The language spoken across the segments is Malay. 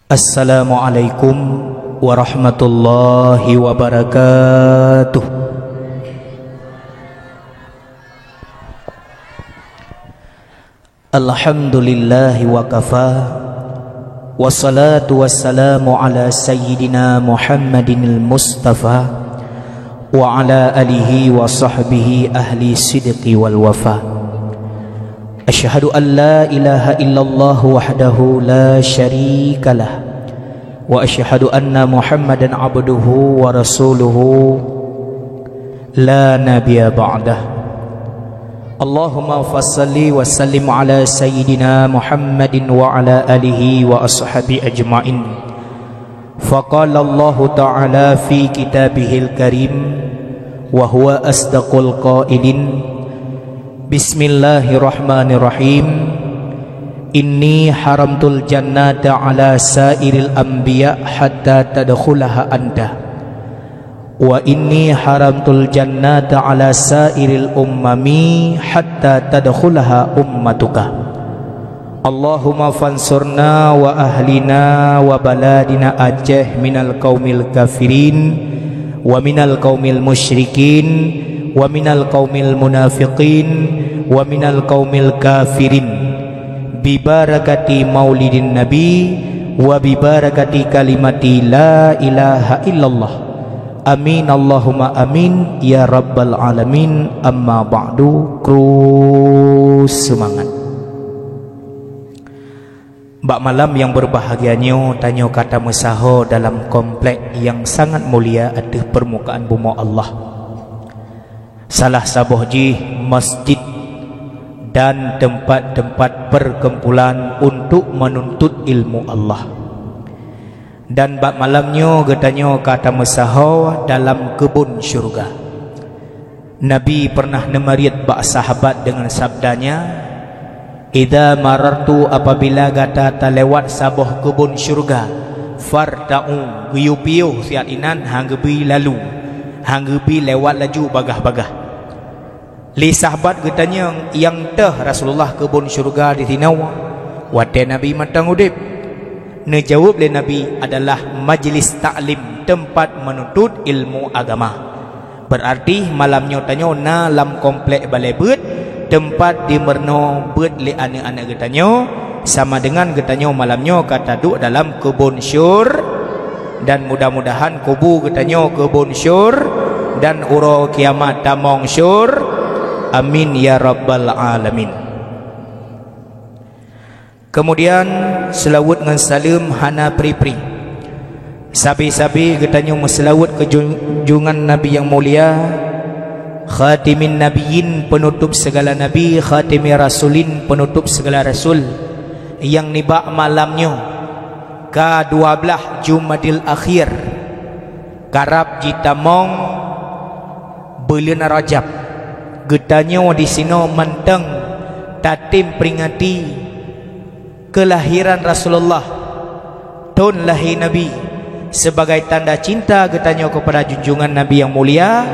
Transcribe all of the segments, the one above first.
Assalamualaikum warahmatullahi wabarakatuh. Alhamdulillahi wa kafa, wassalatu wassalamu ala sayyidina Muhammadin al-Mustafa wa ala alihi wa sahbihi ahli sidqi wal wafa. Asyhadu an la ilaha illallah wahdahu la syarika lah wa asyhadu anna Muhammadan abduhu wa rasuluhu la nabiyya ba'dah. Allahumma fassalli wa sallim ala sayyidina Muhammadin wa ala alihi wa ashabi ajma'in. Faqala Allah ta'ala fi kitabihil karim wa huwa asdaqul qailin. Bismillahirrahmanirrahim. Inni haramtul jannata ala sairil anbiya hatta tadkhulaha anta. Wa inni haramtul jannata ala sairil ummami hatta tadkhulaha ummatuka. Allahumma fansurna wa ahlina wa baladina Aceh minal qaumil kafirin wa minal qaumil musyrikin wa minal qaumil munafiqin wa minal qaumil kafirin bi barakati maulidin nabi wa bi barakati kalimati la ilaha illallah. Amin Allahumma amin ya rabbal alamin. Amma ba'du. Semangat. Bak malam yang berbahagianya, tanya kata mesaho dalam komplek yang sangat mulia atas permukaan bumi Allah. Salah sabohji masjid dan tempat-tempat perkumpulan untuk menuntut ilmu Allah. Dan bab malamnya katanya kata mesaho dalam kebun syurga. Nabi pernah nemariat bak sahabat dengan sabdanya, idza marartu, apabila kata terlewat saboh kebun syurga, farta'u guyupiuh siat inan hanggebi lalu, hanggebi lewat laju bagah-bagah. Li sahabat katanya yang teh Rasulullah kebun syurga di tinau wate Nabi matang udip. Ne jawab le Nabi adalah majlis ta'lim, tempat menuntut ilmu agama. Berarti malamnya tanya na lam komplek balai beut, tempat di merno beut le anak-anak katanya, sama dengan katanya malamnya kata duk dalam kebun syur. Dan mudah-mudahan kubu katanya kebun syur dan uro kiamat tamong syur. Amin ya rabbal alamin. Kemudian selawat dengan salam hana pri-pri. Sabi-sabi katanya selawat ke junjungan Nabi yang mulia, khatimin nabiyyin, penutup segala nabi, khatimi rasulin, penutup segala rasul, yang nibak malamnya ke-12 Jumadil Akhir karab jitamong bulan Rajab. Getanya di sini menteng tatim peringati kelahiran Rasulullah, tahun lahir Nabi, sebagai tanda cinta getanya kepada junjungan Nabi yang mulia,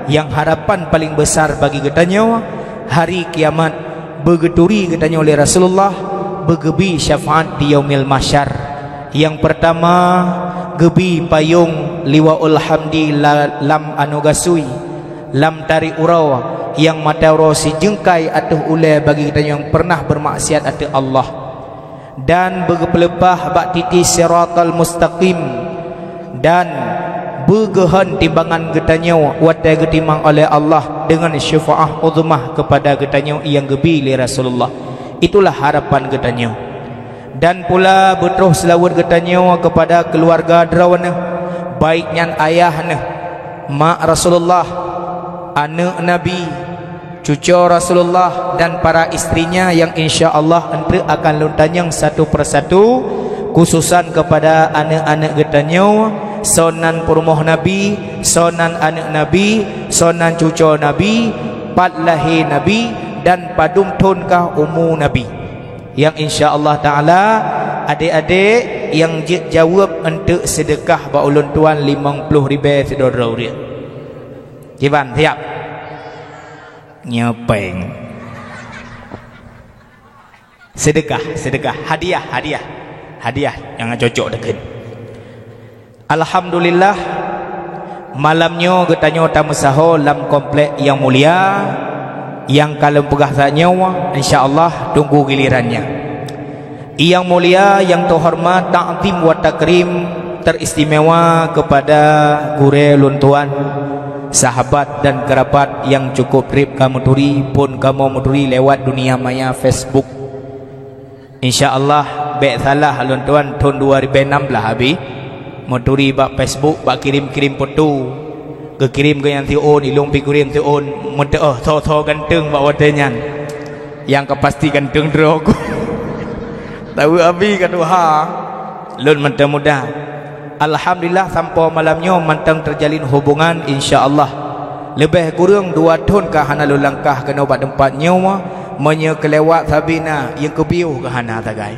yang harapan paling besar bagi getanya hari kiamat begeturi getanya oleh Rasulullah, begebi syafaat di yaumil mahsyar. Yang pertama gebi payung liwaul hamdi lam anugasui, lam tari uraw, yang mata rosi jengkai atuh ule bagi kita yang pernah bermaksiat atuh Allah. Dan berpelepah bak titi siratal mustaqim, dan bergehan timbangan getanya watai getimang oleh Allah dengan syafaah uzmah kepada getanya yang gebi li Rasulullah. Itulah harapan getanya. Dan pula betroh selawat getanya kepada keluarga derawana, baiknya ayahnya, mak Rasulullah, anak Nabi, cucu Rasulullah, dan para istrinya yang insya Allah ente akan luntanyang satu persatu, khususan kepada anak-anak getanya, sonan perumoh Nabi, sonan anak Nabi, sonan cucu Nabi, pat lahir Nabi, dan padum tunkah umu Nabi, yang insya Allah ta'ala adik-adik yang jawab untuk sedekah baulun tuan 50 ribu sedorau dia. Jiban siap nyepeng sedekah, hadiah hadiah yang cocok dekat. Alhamdulillah malamnya getanya tamu sahur dalam komplek yang mulia yang kalau pegah nyawa insya-Allah tunggu gilirannya. Yang mulia, yang terhormat, ta'zim wa takrim teristimewa kepada gure luntuan sahabat dan kerabat yang cukup rib kamu turi pun kamu muturi lewat dunia maya Facebook. InsyaAllah baik salah luntuan tahun 2016 habis muturi bak Facebook bak kirim-kirim foto ke kirim ke yang tion ilung pi kirim tion mute so ganteng bak watenyan yang kepasti ganteng dro aku tahu abi kata ha lun mudah. Alhamdulillah sampai malamnya mantang terjalin hubungan insya-Allah. Lebih kurang 2 tahun ke hana lu langkah kena obat tempat nyawa menye kelewat sabina yang kebiu ke hana tagai.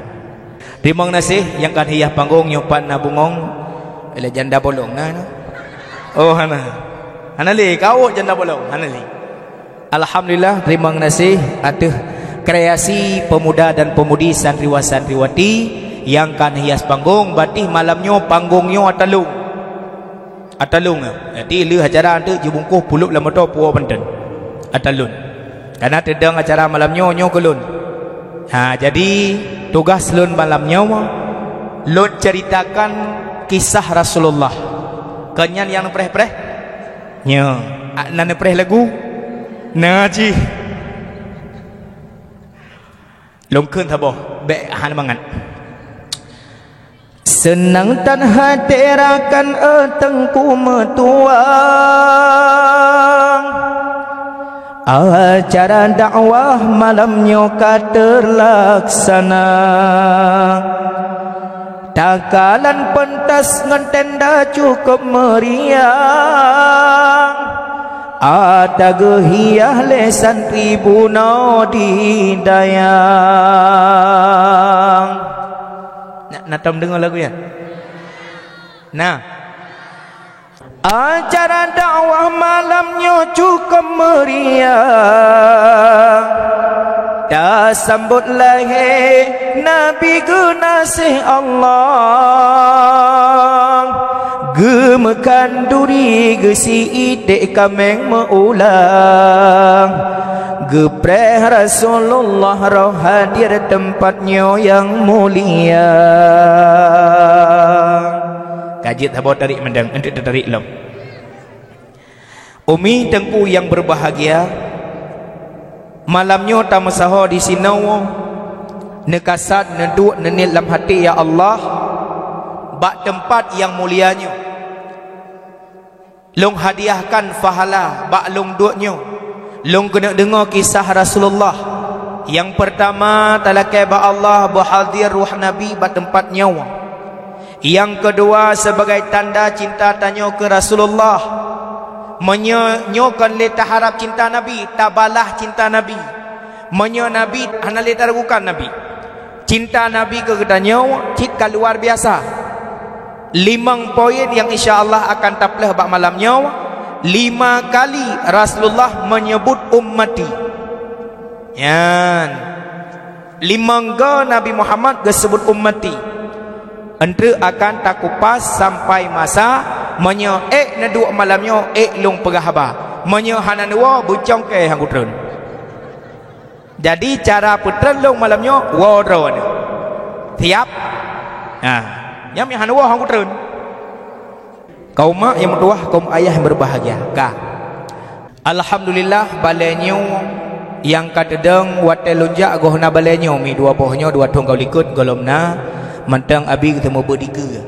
Terima kasih yang kan hias panggung nyopan nabungong ele janda bolong nah. Oh hana. Hana li kau janda bolong hana li. Alhamdulillah terima kasih atas kreasi pemuda dan pemudi santriwan-santriwati yang kan hias panggung batih malamnya panggungnya atalung jadi le acara tu jebungkuh pulup lama tu puau Banten atalun karena tedang acara malamnya nyo kelun jadi tugas lun malamnya lun ceritakan kisah Rasulullah kenyan yang preh-preh nya nan preh lagu naji longkeun thaboh be han mangan. Senang tan haterakan etengku metuang acara dakwah malamnya terlaksana takalan pentas ngentenda cukup meriah ada gehiah lesan tribuna di dayang. Nak dengar lagu ya? Nah, acara dakwah malamnya cukup meriah. Dah sambut lahir Nabi Gunasih Allah. Gemekan duri gesi itik kameng meulang. Gepreh Rasulullah roh hadir tempatnya yang mulia. Kajit habau tarik mendang untuk tarik lom. Umi tengku yang berbahagia malamnya tamu sahur di sinau nekasat neduk nenil dalam hati ya Allah bak tempat yang mulianya long hadiahkan pahala bak long duitnya long kena dengar kisah Rasulullah. Yang pertama talakai ba Allah berhadir ruh Nabi ba tempat nyawa. Yang kedua sebagai tanda cinta tanya ke Rasulullah menyokan leta harap cinta Nabi tabalah cinta Nabi menyo Nabi hana leta ragukan Nabi cinta Nabi ke nyawa cita luar biasa 5 poin yang insya-Allah akan taplah bak malam nyawa. 5 kali Rasulullah menyebut ummati. Yan. 5 ga Nabi Muhammad disebut ummati. Entre akan takupas sampai masa menyo neduk malamnya long pegahaba. Menyo hananwa bucong ke hang utreun. Jadi cara putren long malamnya wodron. Tiap. Nah, nyam hananwa hang utreun. Kaum mak yang bertuah, kaum ayah yang berbahagia. Alhamdulillah balenyo yang kadedeng watel lunjak gohna balenyo mi 2 pohonyo 2 tong kau likut golomna mentang abi ketemu berdika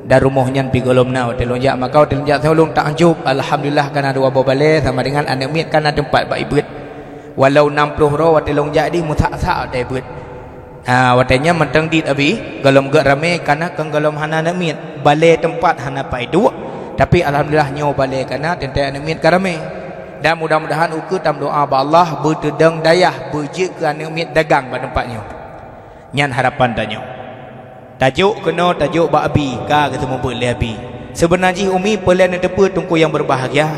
dan rumahnya pi golomna watel lunjak maka watel lunjak tolong tak anjup. Alhamdulillah kana 2 buah balai sama dengan anak miat kana tempat bak ibrit walau 60 ro watel lunjak di mutak-tak ada ibrit. Watanya mentang dit abi golom gak rame kana kang golom hana anak miat balai tempat hana pai 2. Tapi alhamdulillah nyawa balik kerana tentai anak miat karame. Dan mudah-mudahan uku tam doa ba Allah bertedang dayah berjik ke anak miat dagang pada tempatnya. Nyan harapan tanya. Tajuk kena tajuk ba abi ka ketemu boleh abi. Sebenarnya umi pelan depa tungku yang berbahagia.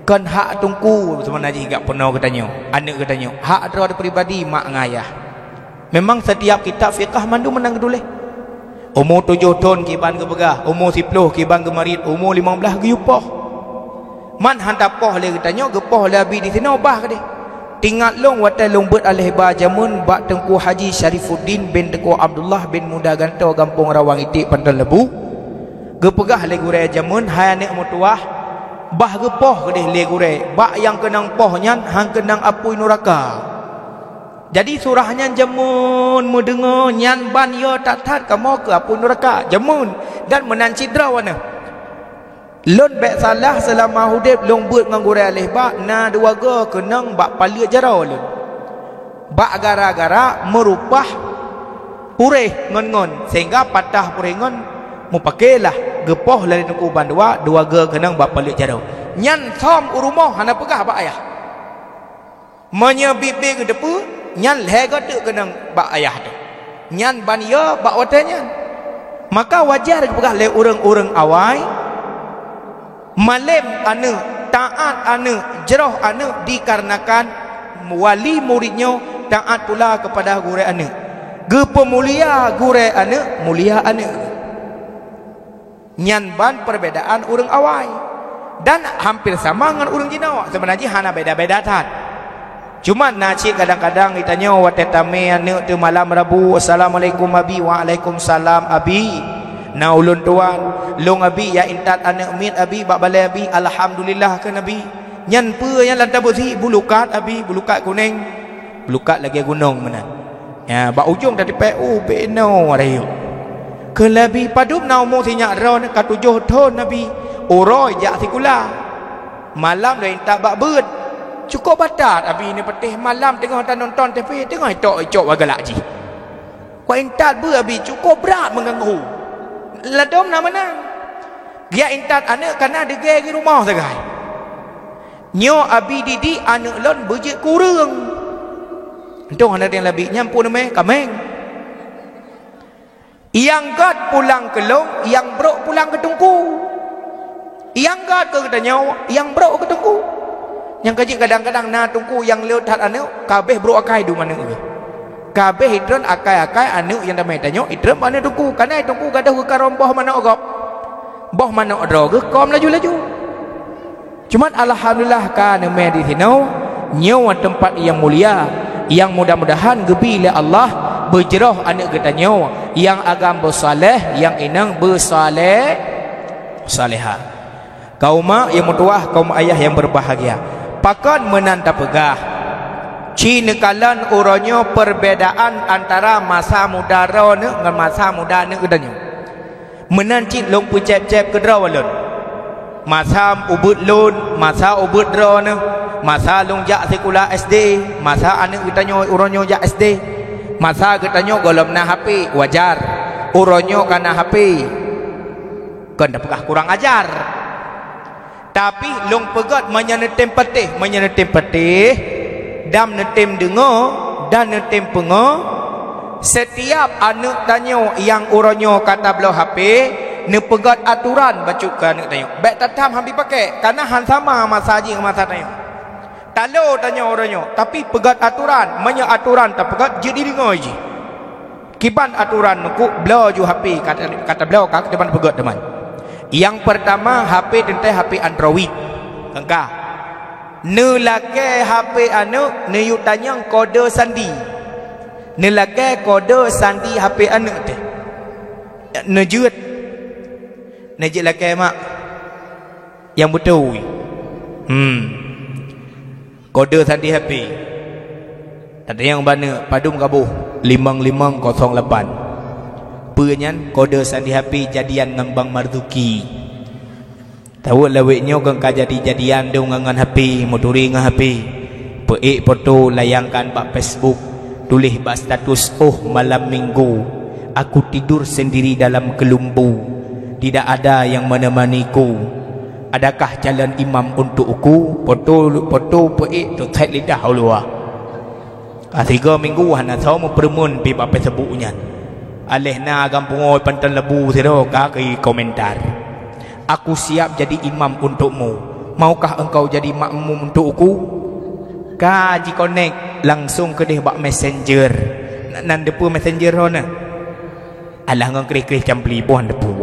Kan hak tungku sebenarnya gak pernah katanya. Anak katanya, hak ada pribadi mak ngayah. Memang setiap kitab fiqh mandu menang dulu. Umur 7 tahun kiban ke begah, umur 10 kiban ke marit, umur 15 ke yupoh. Man hantar poh le tanya gepoh le abi di sini obah ke dia. Tinggal long watai long bet alih ba jamun bak Tengku Haji Syarifuddin bin Tengku Abdullah bin Muda Ganto Kampung Rawang Itik Pandan Lebu. Gepegah le gurai jamun hai anak mutuah bah gepoh ke dia le gurai bak yang kenang poh nyan hang kenang apui neraka. Jadi surahnya jamun mendengar nyan ban yo tak tat kamu ke apui neraka jamun dan menanci drawana. Lon bek salah selama hudib long but nganggurai alih bak na dua ga kenang bak palia jarau lon. Bak gara-gara merupah purih ngon-ngon sehingga patah purih ngon mu pakailah gepoh lari Tengku Bandua dua ga kenang bak palia jarau. Nyan som urumah hana pegah bak ayah. Menyebibi ke depu nyan leh ga tu kenang bak ayah tu. Nyan ban ya bak watanya. Maka wajar pegah le urang-urang awai malem anu taat anu jerah anu dikarenakan wali muridnya taat pula kepada guru anu gepemulia guru anu mulia anu nyan ban perbedaan urang awai dan hampir sama dengan urang Cina sebenarnya hana beda-beda tat cuma nasi kadang-kadang ditanya watetame anu tu malam Rabu assalamualaikum abi waalaikumsalam abi na ulun tuan long abi ya intat anak mit abi bak balai abi alhamdulillah ke nabi nyan pe yang lantar bersih bulukat abi bulukat kuning bulukat lagi gunung mana ya bak ujung dari PU beno rayo ke nabi padum na umur sinyak ron ka 7 tahun nabi oroi jak sikula malam dah intat bak beut cukup batat abi ni petih malam tengah nonton TV tengah tok wagalak ji kau intat ber abi cukup berat mengganggu ladom nama mana dia intat anak karena ada gay di rumah sagai nyo abi didi anak lon bejek kurang entong anak yang lebih nyampun me kameng yang gad pulang ke long yang brok pulang ke Tengku yang gad ke katanya yang brok ke Tengku yang kaji kadang-kadang na Tengku yang leutat anak kabeh brok akai du mana kabeh hidron akai-akai anu yang damai tanyo hidron mana Tengku karena Tengku gadah ke romboh mana ogop boh mana odro ke kom laju-laju cuman alhamdulillah kan me di sini nyawa tempat yang mulia yang mudah-mudahan gebi oleh Allah berjerah anak kita nyawa yang agam bersaleh yang inang bersaleh salihah kaum mak yang mutuah kaum ayah yang berbahagia pakan menanta pegah Cina kalan uronyo perbedaan antara masa muda ron dengan masa muda ni kedanya. Menancit long pucep-cep ke drawalon. Masa ubud lon, masa ubud ron, masa long jak sekula SD, masa anak kedanya uronyo jak SD. Masa kedanya golom na HP wajar. Uronyo kana HP. Kan dapatlah kurang ajar. Tapi long pegat menyenetem petih dam netem dengar dan netem pengo setiap anak tanya yang uronyo kata belau HP ne pegat aturan bacukan nak tanya baik tatam hambi pakai karena han sama masa haji dengan masa tanya talo tanya uronyo tapi pegat aturan menya aturan tak pegat jadi dengar je kiban aturan ku belau ju HP kata belau kak depan pegat teman yang pertama HP tentai HP Android engkau ne lake HP anu ne yu tanyang kode sandi ne lake kode sandi HP anu teh ne jut ne je lake mak yang betul kode sandi HP tak ada yang bana padum kabuh 5508 penyan kode sandi HP jadian ngembang Marzuki tahu laweknya kan jadi jadian dong dengan HP moturi dengan HP peik foto layangkan bak Facebook tulis bak status malam minggu aku tidur sendiri dalam kelumbu tidak ada yang menemaniku adakah jalan imam untukku foto peik tu tat lidah Allah 3 minggu hana sama permun pi bak Facebooknya aleh na kampung Pandan Lebu siro kaki komentar aku siap jadi imam untukmu. Maukah engkau jadi makmum untukku? Kaji connect langsung ke dia bak messenger. Nan depa messenger hona. alah ngong kerih-kerih campli buhan depu.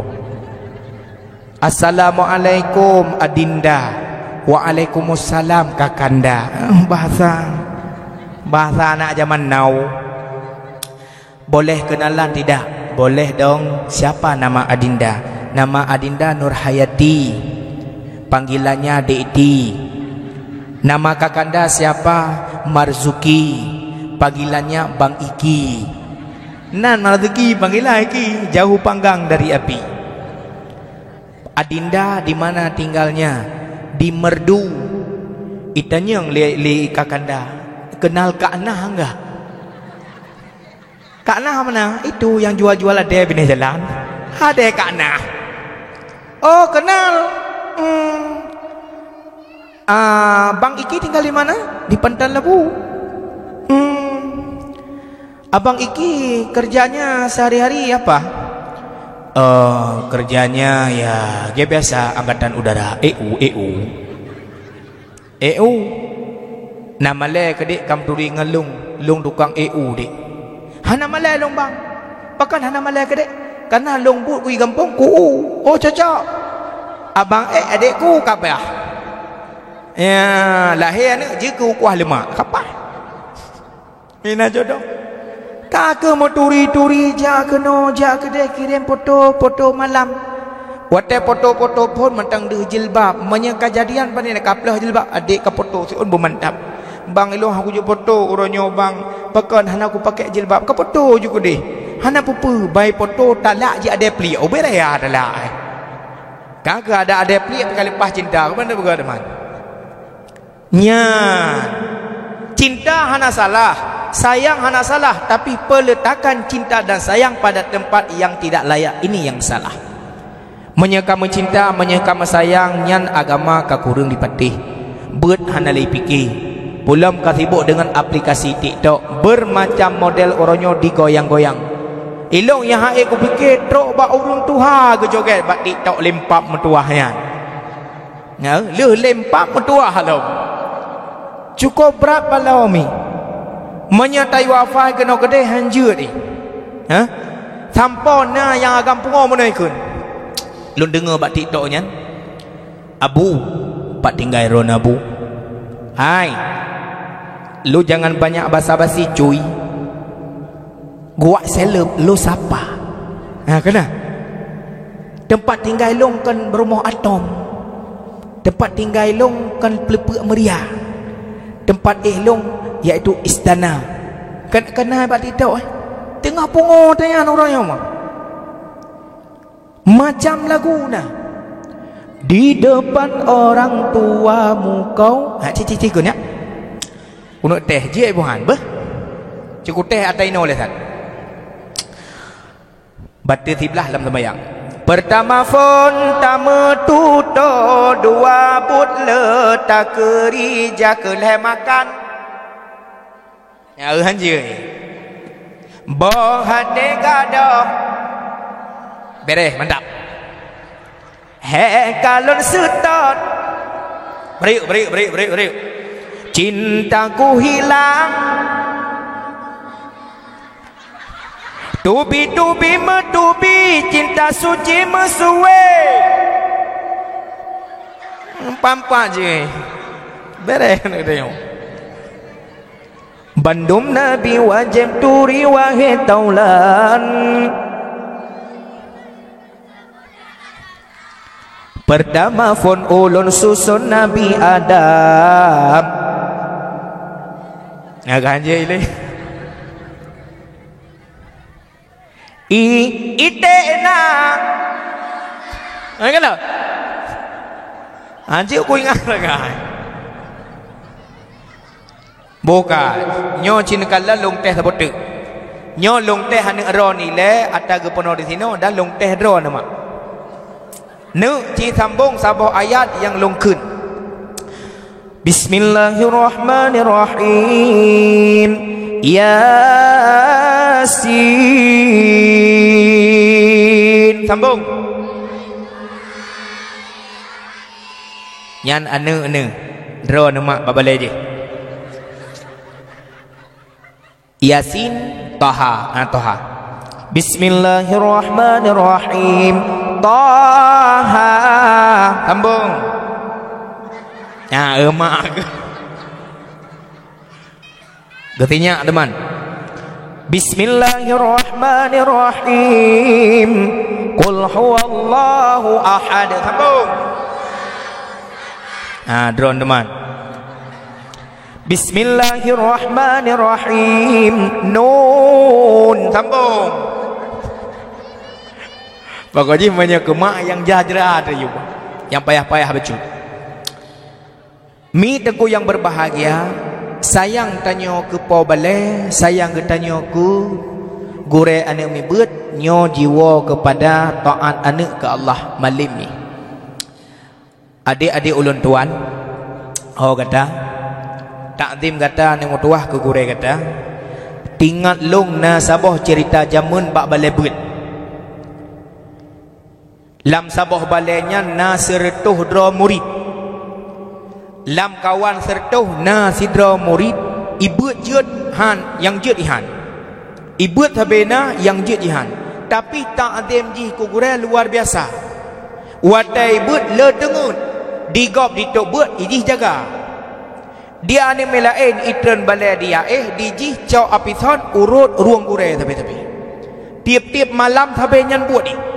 Assalamualaikum adinda. Waalaikumsalam kakanda. Bahasa anak zaman now. Boleh kenalan tidak? Boleh dong. Siapa nama adinda? Nama adinda Nurhayati. Panggilannya Dekti. Nama kakanda siapa? Marzuki. Panggilannya Bang Iki. Nan Marzuki panggilan Iki. Jauh panggang dari api. Adinda di mana tinggalnya? Di Merdu. Itanya yang li kakanda. Kenal Kak Nah enggak? Kak Nah mana? Itu yang jual-jual ada pinggir jalan. Ada Kak Nah. Oh kenal. Bang Iki tinggal di mana? Di Pantan Lebu. Abang Iki kerjanya sehari-hari apa? Kerjanya ya dia biasa angkatan udara. EU. Nama le kedik kamturi ngelung. Lung tukang EU dik. Hana malai long bang. Pakan hana malai kedik. Karena long but kui gampung ku. Oh cocok. Abang adikku kapah. Ya, lahir ni jiku kuah lemak. Kapan? Mina jodoh. Kakak mau turi-turi jak keno jak kedai kirim foto malam. Wate foto pun mentang deh jilbab. Manya kejadian pani nak kaplah jilbab adik ke foto si un bermantap. Bang ilo aku je foto uronyo bang. Pakan hana aku pakai jilbab ke foto juga deh. Hana pupu bai foto talak je ada pli. Oh beraya talak. Kakak ada pli kali lepas cinta. Kau mana berada man? Nya cinta hana salah, sayang hana salah, tapi peletakan cinta dan sayang pada tempat yang tidak layak ini yang salah. Menyekam cinta, menyekam sayang nyan agama kakurung dipatih. Bet hana lay fikir. Pulam kasibuk dengan aplikasi TikTok bermacam model oronyo digoyang-goyang. Ilong yang hae ku fikir trok ba urung tuha ke joget ba TikTok lempap metuahnya. Ya, le lempap metuah halom. Cukup berat balau mi. Menyatai wafai kena kedai hanjur ni. Ha? Sampon na yang agam pungo mana ikun. Lu dengar bak TikTok nyan. Abu, pak tinggal ron abu. Hai. Lu jangan banyak basa-basi cuy. Gua seleb lu siapa? Ha kena. Tempat tinggal long kan berumah atom. Tempat tinggal long kan pelepuk meriah. Tempat long iaitu istana. Kena hebat TikTok tengah pungo tanya orang yang macam lagu nah. Di depan orang tuamu kau. Ha cici kun ya. Unuk teh je buhan beh. Cukup teh atai no lesan. Baca tiblah dalam sembahyang. Pertama fon tama tuto dua but letak kerja keleh makan. Ya hanjir. Boh hade gadoh. Beres mantap. He kalon sutot. Beriuk. Cintaku hilang. Tubi metubi cinta suci mesuwe. Pampa je. Beres nak tengok. Bandum Nabi wajib turi wahai taulan. Pertama fon ulun susun Nabi Adam. Agak je ini. Itena. Ay kana. Anjir aku ingat lagi. Bukan. Nyo cin kala long teh sabot. Nyo long teh hane ro ni le ataga pono di sino dah long teh ro nama. Nu ci sambung sabah ayat yang long kun. Bismillahirrahmanirrahim. Yasin. Sambung. Nyan ane ro nama babale je. Yasin Taha. Taha. Bismillahirrahmanirrahim. Taha. Sambung. Emak ke? Getinya teman. Bismillahirrahmanirrahim. Qul huwallahu ahad. Sambung. Drone teman. Bismillahirrahmanirrahim. Nun. Sambung. Pokoknya banyak kemak yang jahjera ada juga. Yang payah-payah baca. Mi teku yang berbahagia, sayang tanya ke po balai, sayang ke tanya ke gure anak mi bet, nyo jiwa kepada taat anak ke Allah malim ni. Adik-adik ulun tuan, kata takdim kata anak mutuah ke gure kata, tingat long na sabah cerita jamun bak balai bet. Lam sabah balainya na sertuh dra murid. Lam kawan sertuh na sidra murid ibut jut han yang jut ihan. Ibut habena yang jut ihan. Tapi takdim ji ku gure luar biasa. Watai but le tengut. Digop ditok but ijih jaga. Dia ni melain itren balai dia dijih cau apithon urut ruang gure tapi. Tiap-tiap malam thabe nyan buat ni.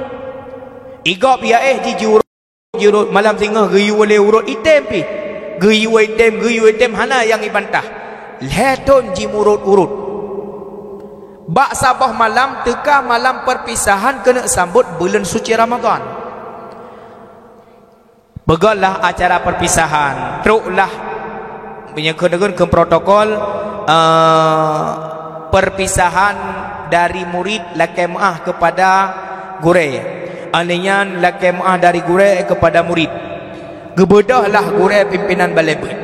Igop ya di jurut malam singa geyu oleh urut item pi. Geyu item hana yang ibantah. Leton ji urut. Bak sabah malam teka malam perpisahan kena sambut bulan suci Ramadan. Begalah acara perpisahan. Teruklah menyangkut ke protokol perpisahan dari murid lakemah kepada gure. Alinyan lakemah dari gure kepada murid. Gebedahlah gure pimpinan balai bet.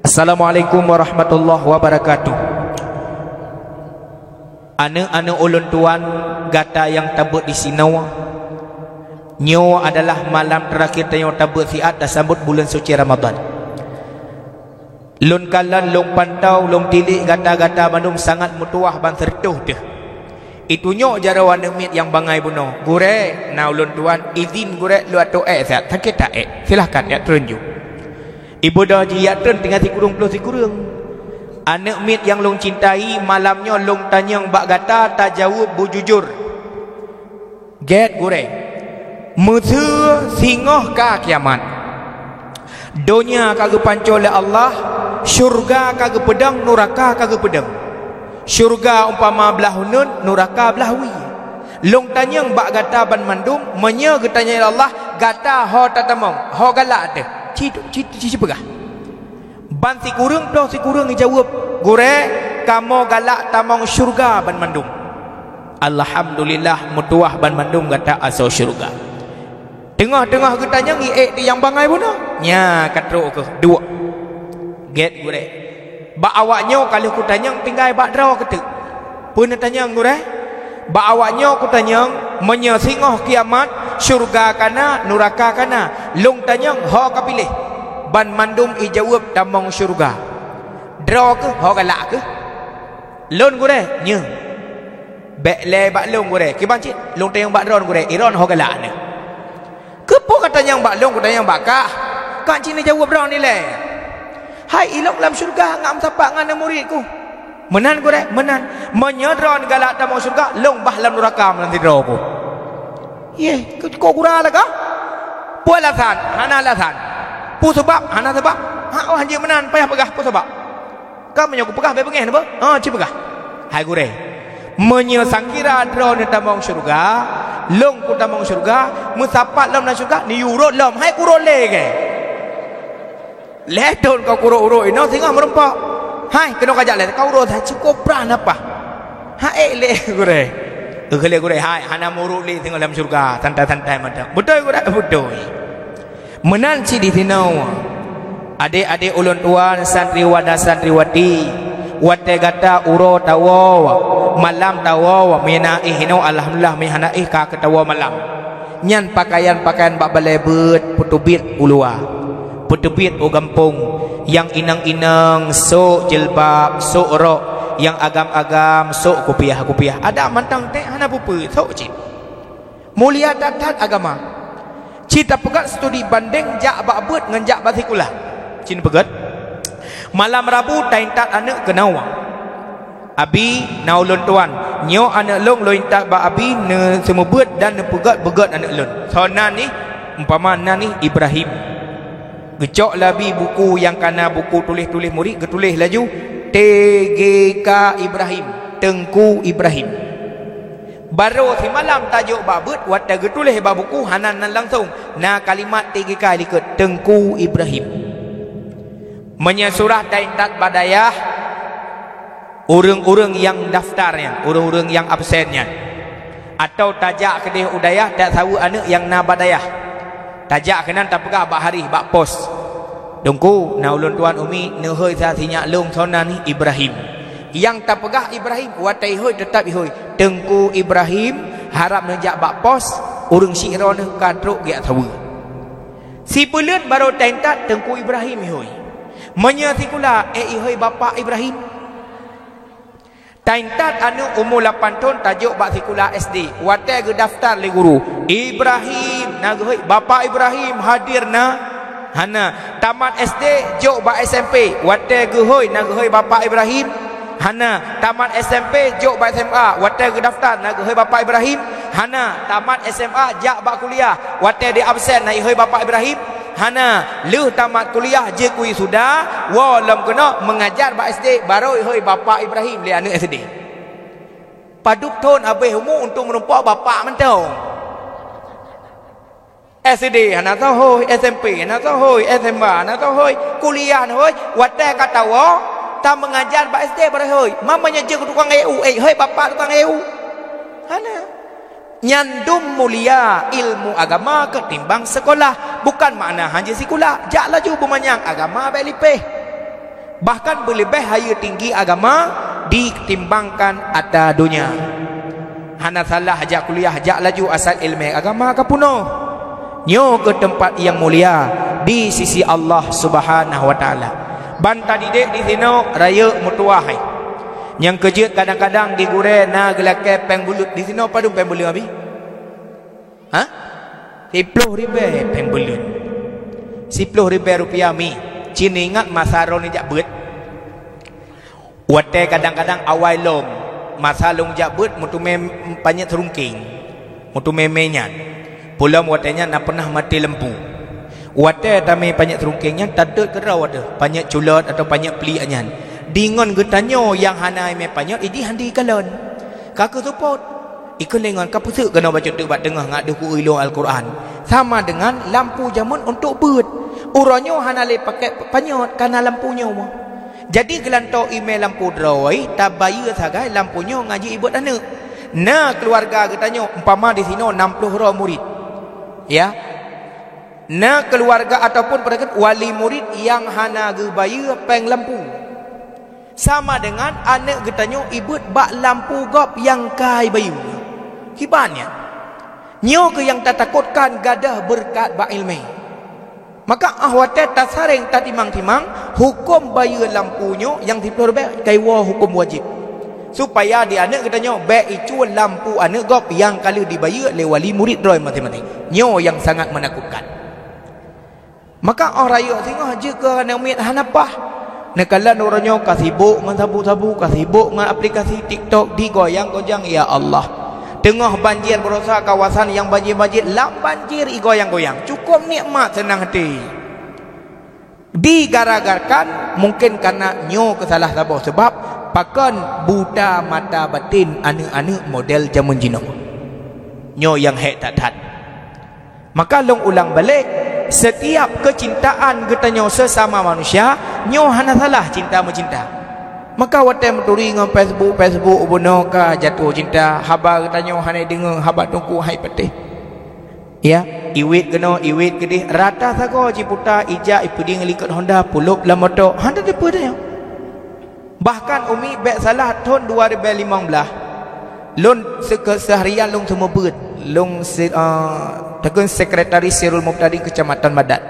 Assalamualaikum warahmatullahi wabarakatuh. Anak-anak ulun tuan gata yang tabut di sinau. Nyo adalah malam terakhir tayong tabut siat dah sambut bulan suci Ramadan. Lun kalan, lun pantau, lun tilik gata-gata bandung sangat mutuah ban sertuh deh. Itunya jarawan demit yang bangai bunuh. Gure na ulun tuan izin gure lu atau zat tak kita silakan ya terunjuk. Ibu dah jiatun tinggal si kurung plus si kurung. Anak mit yang long cintai malamnya long tanyang bak gata tak jawab bu jujur. Get gure. Musuh singoh ka kiamat. Dunia kagak pancol oleh Allah, syurga kagak pedang, neraka kagak pedang. Syurga umpama belah hunun, neraka belah wi. Long tanyang bak gata ban mandum, menya getanya Allah, gata ho tatamong, ho galak ada. Cici pegah. Ban si kurung dah si kurung jawab, gure kamu galak tamong syurga ban mandum. Alhamdulillah mutuah ban mandum gata asal syurga. Tengah-tengah getanya ngi yang bangai pun nya katruk ke dua. Get gure. Ba awaknya kalau ku tanyang tinggal bak draw ketek. Pun tanyang gure. Ba awaknya ku tanyang menyesingoh kiamat syurga kana neraka kana. Long tanyang ho ka pilih. Ban mandum ijawab tamong syurga. Draw ke ho galak ke? Lon gure nya. Bek le bak long gure. Ki bancit long tanyang bak draw gure. Iron ho galak ne. Kepo katanya yang bak long katanya yang bakah. Kak cina jawab draw ni le. Hai ilok dalam syurga ngam tapak ngana muridku. Menan gure, menan. Menyedron galak tamong syurga long bah dalam neraka nanti draw ko. Ye, kau gura lah kah? Puan lasan, hana lasan. Pu sebab, hana sebab. Ha oh hanje menan payah pegah pu sebab. Kau menyoku pegah be pengeh apa? Ci pegah. Hai gure. Menyesangkira draw ni tamong syurga, long ku tamong syurga, musapat dalam syurga ni urut lam. Hai kurut le ke? Leton kau kurut-urut ini tinggal merempak. Hai kena kajak le kau urut cukup peran apa? Hai le gure. Gele gure hai hana murut le tinggal dalam syurga santai-santai macam. Betul gure betul. Menanci di tinau. Adik-adik ulun tuan santriwan dan santriwati wate gata uro tawa malam tawa menai hino alhamdulillah mehanai ka ketawa malam. Nyan pakaian-pakaian bak balai bet putubit ulua. Putubit o gampong yang inang-inang sok jilbab sok rok yang agam-agam sok kopiah ada mantang teh hana pupa sok cip mulia datat agama cita pegat studi banding jak bakbut ngan jak basikulah cin pegat malam Rabu taintat anak kenawa abi naulun tuan nyo anak long lointat ba abi ne semebut dan ne pegat begat anak lun sona ni umpama ni Ibrahim gecok labi buku yang kana buku tulis-tulis murid getulis laju TGK Ibrahim Tengku Ibrahim baru si malam tajuk babut wata getulis ba buku hanan langsung na kalimat TGK likut Tengku Ibrahim menyesurah taintat badayah urang-urang yang daftarnya urang-urang yang absennya atau tajak kedih udayah tak tahu anak yang na badayah tajak kenan tak pegah bak hari bak pos dongku na ulun tuan umi nehoi sa sinyak long sona ni Ibrahim yang tak pegah Ibrahim watai hoi tetap hoi Tengku Ibrahim harap nejak bak pos urang syiro ne kadruk ge tahu si bulan baru taintat Tengku Ibrahim hoi menyatikula hoi bapa Ibrahim taintat anu umur 8 tahun tajuk bak sekolah SD watai ge daftar le guru Ibrahim nagoi bapa Ibrahim hadir na hana tamat SD jok bak SMP watai ge hoi nagoi bapa Ibrahim hana tamat SMP jok bak SMA watai ge daftar nagoi bapa Ibrahim hana tamat SMA jak bak kuliah watai di absen nai hoi bapa Ibrahim hana lu tamat kuliah je kui sudah walam kena mengajar bak SD baru hoi bapa Ibrahim le anak SD paduk ton abeh umur untuk menumpak bapa mentau SD hana tahu hoi SMP hana tahu hoi SMA hana tahu hoi kuliah hoi watai kata wa ta mengajar bak SD baru hoi mamanya je tukang EU hoi bapa tukang EU hana nyandum mulia ilmu agama ketimbang sekolah bukan makna hanya sekolah jak laju bermanyang agama baik lipeh bahkan berlebih haya tinggi agama ditimbangkan atas dunia hana salah hajak kuliah jak laju asal ilmu agama kapuno nyo ke tempat yang mulia di sisi Allah Subhanahu wa taala banta didik di sini raya mutuahai yang kejut kadang-kadang digure na gelake peng bulut di sini apa dong peng bulut abi? Ha? 10,000 peng bulut. 10,000 rupiah mi. Cini ingat masa ron ni jak beut. Wate kadang-kadang awai lom masa long jak beut mutu banyak terungking. Mutu memenyan. Pulau watenya nak pernah mati lempu. Wate tami banyak terungkingnya tadut kerau ada. Banyak culot atau banyak pelianyan. Dingon getanyo yang hanai me panyot idi handi kalon kaku support ikut lengon kapusuk kena baca tu bat tengah ngak duku ilo Al-Quran sama dengan lampu jamun untuk beut uronyo hanale pakai panyot karena lampunya mah jadi gelanto email lampu droi tabaya sagai lampunya ngaji ibu anak na keluarga getanyo umpama di sini 60 ro murid ya na keluarga ataupun pada wali murid yang hana gebaya peng lampu sama dengan anak getanyo ibut bak lampu gop yang kai bayu kibannya nyo ke yang tak takutkan gadah berkat bak ilmu maka ahwate tasaring tatimang-timang hukum bayu lampunyo yang dipelor kai wa hukum wajib supaya di anak getanyo baik itu lampu anak gop yang kalau dibayu le wali murid roy mati-mati nyo yang sangat menakutkan maka orang raya tengok je ke anak umit hanapah nekalan orangnya kasibuk dengan sabu-sabu, kasibuk dengan aplikasi TikTok, digoyang-goyang, ya Allah. Tengah banjir berusaha kawasan yang banjir-banjir, lam banjir digoyang-goyang. Cukup nikmat senang hati. Digaragarkan mungkin karena nyo kesalah sabar sebab pakan buta mata batin anak-anak model jamun jino. Nyo yang hek tak. Maka long ulang balik setiap kecintaan getanyo sesama manusia nyo hana salah cinta mencinta maka watai meturi dengan Facebook bunuh ka jatuh cinta haba getanyo hana dengar haba tungku hai patih ya iwit geno iwit gedih rata sago ciputa ija ipuding likut Honda pulup la motor handa depa dia bahkan umi bek salah tahun 2015 lon seharian long semua beut long takun sekretaris Sirul Muqtadi Kecamatan Badat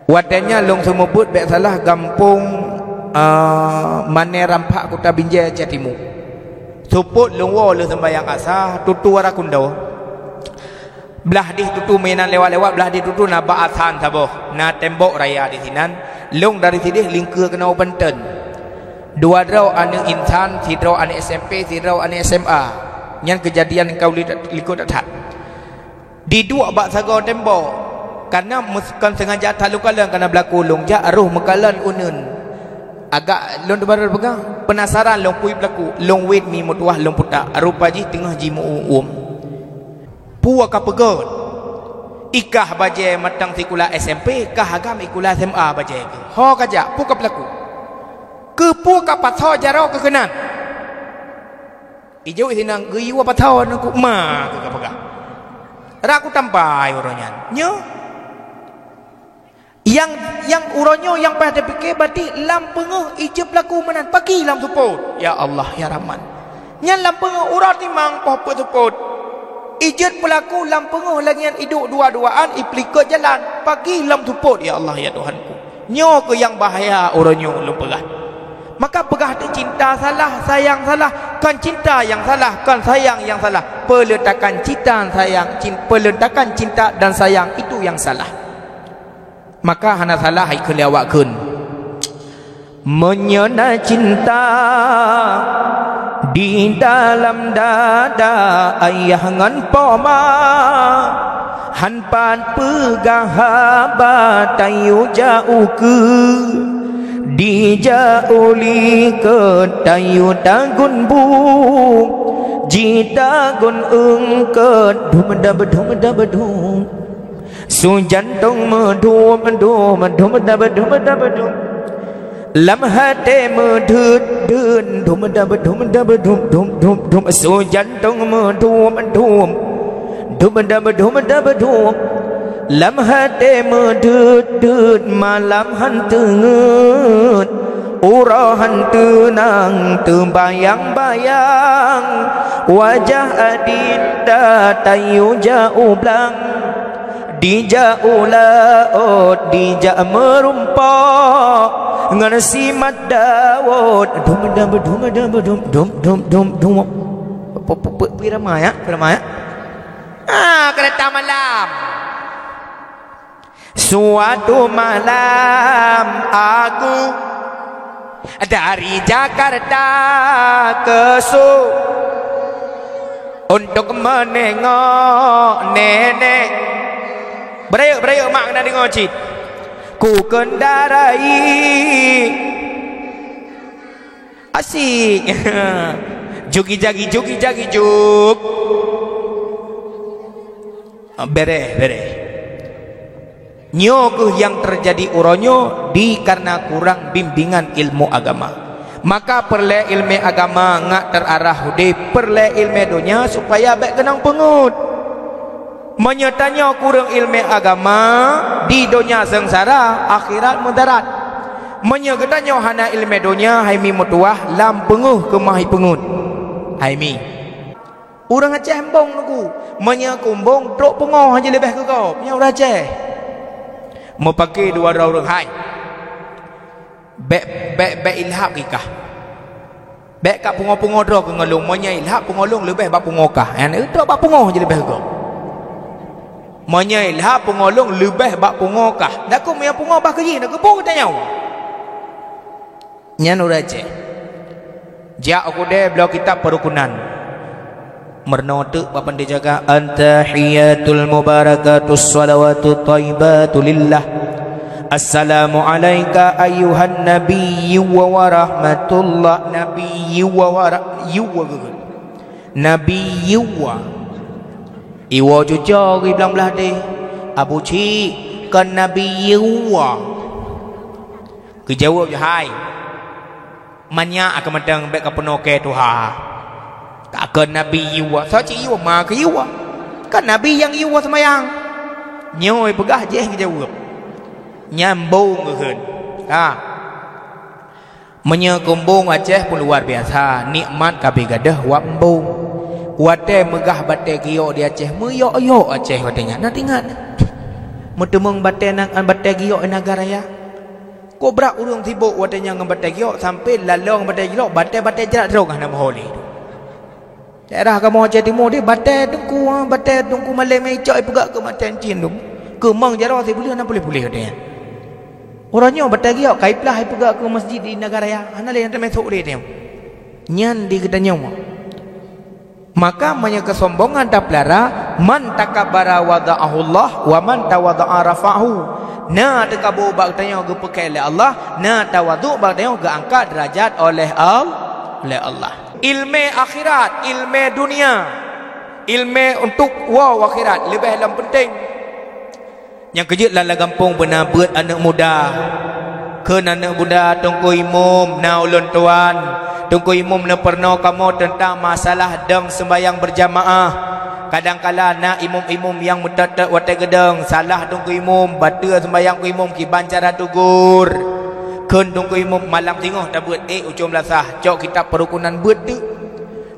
watanya long semua but bek salah gampung Mane rampak kota binjai jatimu suput lungwo le sembayang asar tutu ara kundo belah di tutu mainan lewat-lewat belah di tutu na ba asan saboh na tembok raya di sinan lung dari sini lingkur kena Banten dua draw ane insan si draw ane SMP si draw ane SMA nyan kejadian kau likut tak di dua bak sago tembok karena muskan sengaja talukalan karena berlaku lung ja aruh mekalan unun agak long baru pegang penasaran long pui berlaku long wait mi mutuah long putak rupa ji tengah ji mu puak pegot ikah baje matang sikula SMP kah agam ikula SMA baje ho kaja puak berlaku ke puak patho jaro ke kenan ijo isinang geyu patho naku ma ke pegang raku tampai orangnya nyo yang uronyo yang pada fikir berarti lam pengeh ijeb laku menan pagi lam suput ya Allah ya Rahman nyan lam pengeh urat ni mang poh suput ijeb pelaku lam pengeh lagi yang hidup dua-duaan iplikot jalan pagi lam suput ya Allah ya Tuhanku nyo ke yang bahaya uronyo lu pegah maka pegah tu cinta salah sayang salah kan cinta yang salah kan sayang yang salah peletakan cinta sayang peletakan cinta dan sayang itu yang salah maka hana salah hai kelewakkeun menyena cinta di dalam dada ayah ngan poma han pan pegah batayu jauh ke di jauli ke tayu dagun bu jita gun ke dumda bedum su jantung medum lam hati medut dum su jantung medum lam hati medut malam hantungut urah hantunang tembayang-bayang wajah adinda tayu jauh belang dija ulaot dija merumpok ngersi madawot dum pirama ya kereta malam suatu malam aku dari Jakarta ke untuk menengok nenek berayuk mak kena dengar cik ku kendarai asik jugi jagi juk bere nyoguh yang terjadi uronyo karena kurang bimbingan ilmu agama maka perle ilmu agama ngak terarah hudi perle ilmu dunia supaya baik kenang pengut menyertanya kurang ilmu agama di dunia sengsara akhirat mudarat menyertanya hana ilmu dunia haimi mutuah lam penguh kemahi pengut haimi orang Aceh embong nuku menyakumbong truk pengoh aja lebih ke kau punya orang Aceh mau pakai dua orang hai bek ilhaq kah bek kat pungo-pungo dro ke ngelung monya ilhaq pungolung lebih bak pungokah yang itu bak pungoh aja lebih ke kau monya ilhaq pungolung lebih bak pungokah dak ku punya pungo bah keji nak kepung tanya nyan orang Aceh jak aku deh blok kitab perukunan mernote papan dia jaga antahiyatul mubarakatus salawatut thayyibatu lillah assalamu alayka ayyuhan nabiyyu wa rahmatullah nabiyyu wa nabiyyu wa iwa cucok bilang belah deh abu ci kan nabiyyu wa kejawab je hai manya akan medang bek kapenoke tuha takkan Nabi Iwa saja Iwa maka Iwa kan Nabi yang Iwa semayang nyoi pegah je ke jawab nyambung ke menyakumbung Aceh pun luar biasa nikmat kabeh gadah wambung wate megah bate giyo di Aceh meyo Aceh watenya nak ingat metemung bate nang bate giyo negara ya Ko berak urang sibuk watanya ngam batai giok sampai lalong batai giok batai jerat rong nama holi. Daerah kamu Aceh Timur dia batai tungku malam mai cak pegak ke matan cin tu. Ke mang jarah si boleh boleh katanya. Orangnya batai giok kaiplah ai pegak ke masjid di negara ya. Ana le yang masuk dia. Nyan di katanya. Maka banyak kesombongan daplara man takabbara wada'ahullah wa man tawadda'a rafa'hu. Na takabbur bagtanya ge pakai oleh Allah, na tawaddu bagtanya ge angkat derajat oleh Allah. Ilmu akhirat, ilmu dunia, ilmu untuk akhirat lebih dalam penting. Yang kejut lala gampung benar buat anak muda. Ke anak muda tunggu imam na ulun tuan. Tunggu imam na pernah kamu tentang masalah deng sembahyang berjamaah. Kadang-kala nak imam-imam yang mutatak watai gedeng salah tunggu imam batu sembahyang ku imam kiban cara tugur. Ken tunggu imam malam tengok dah buat ucum lasah cok kitab perukunan buat tu.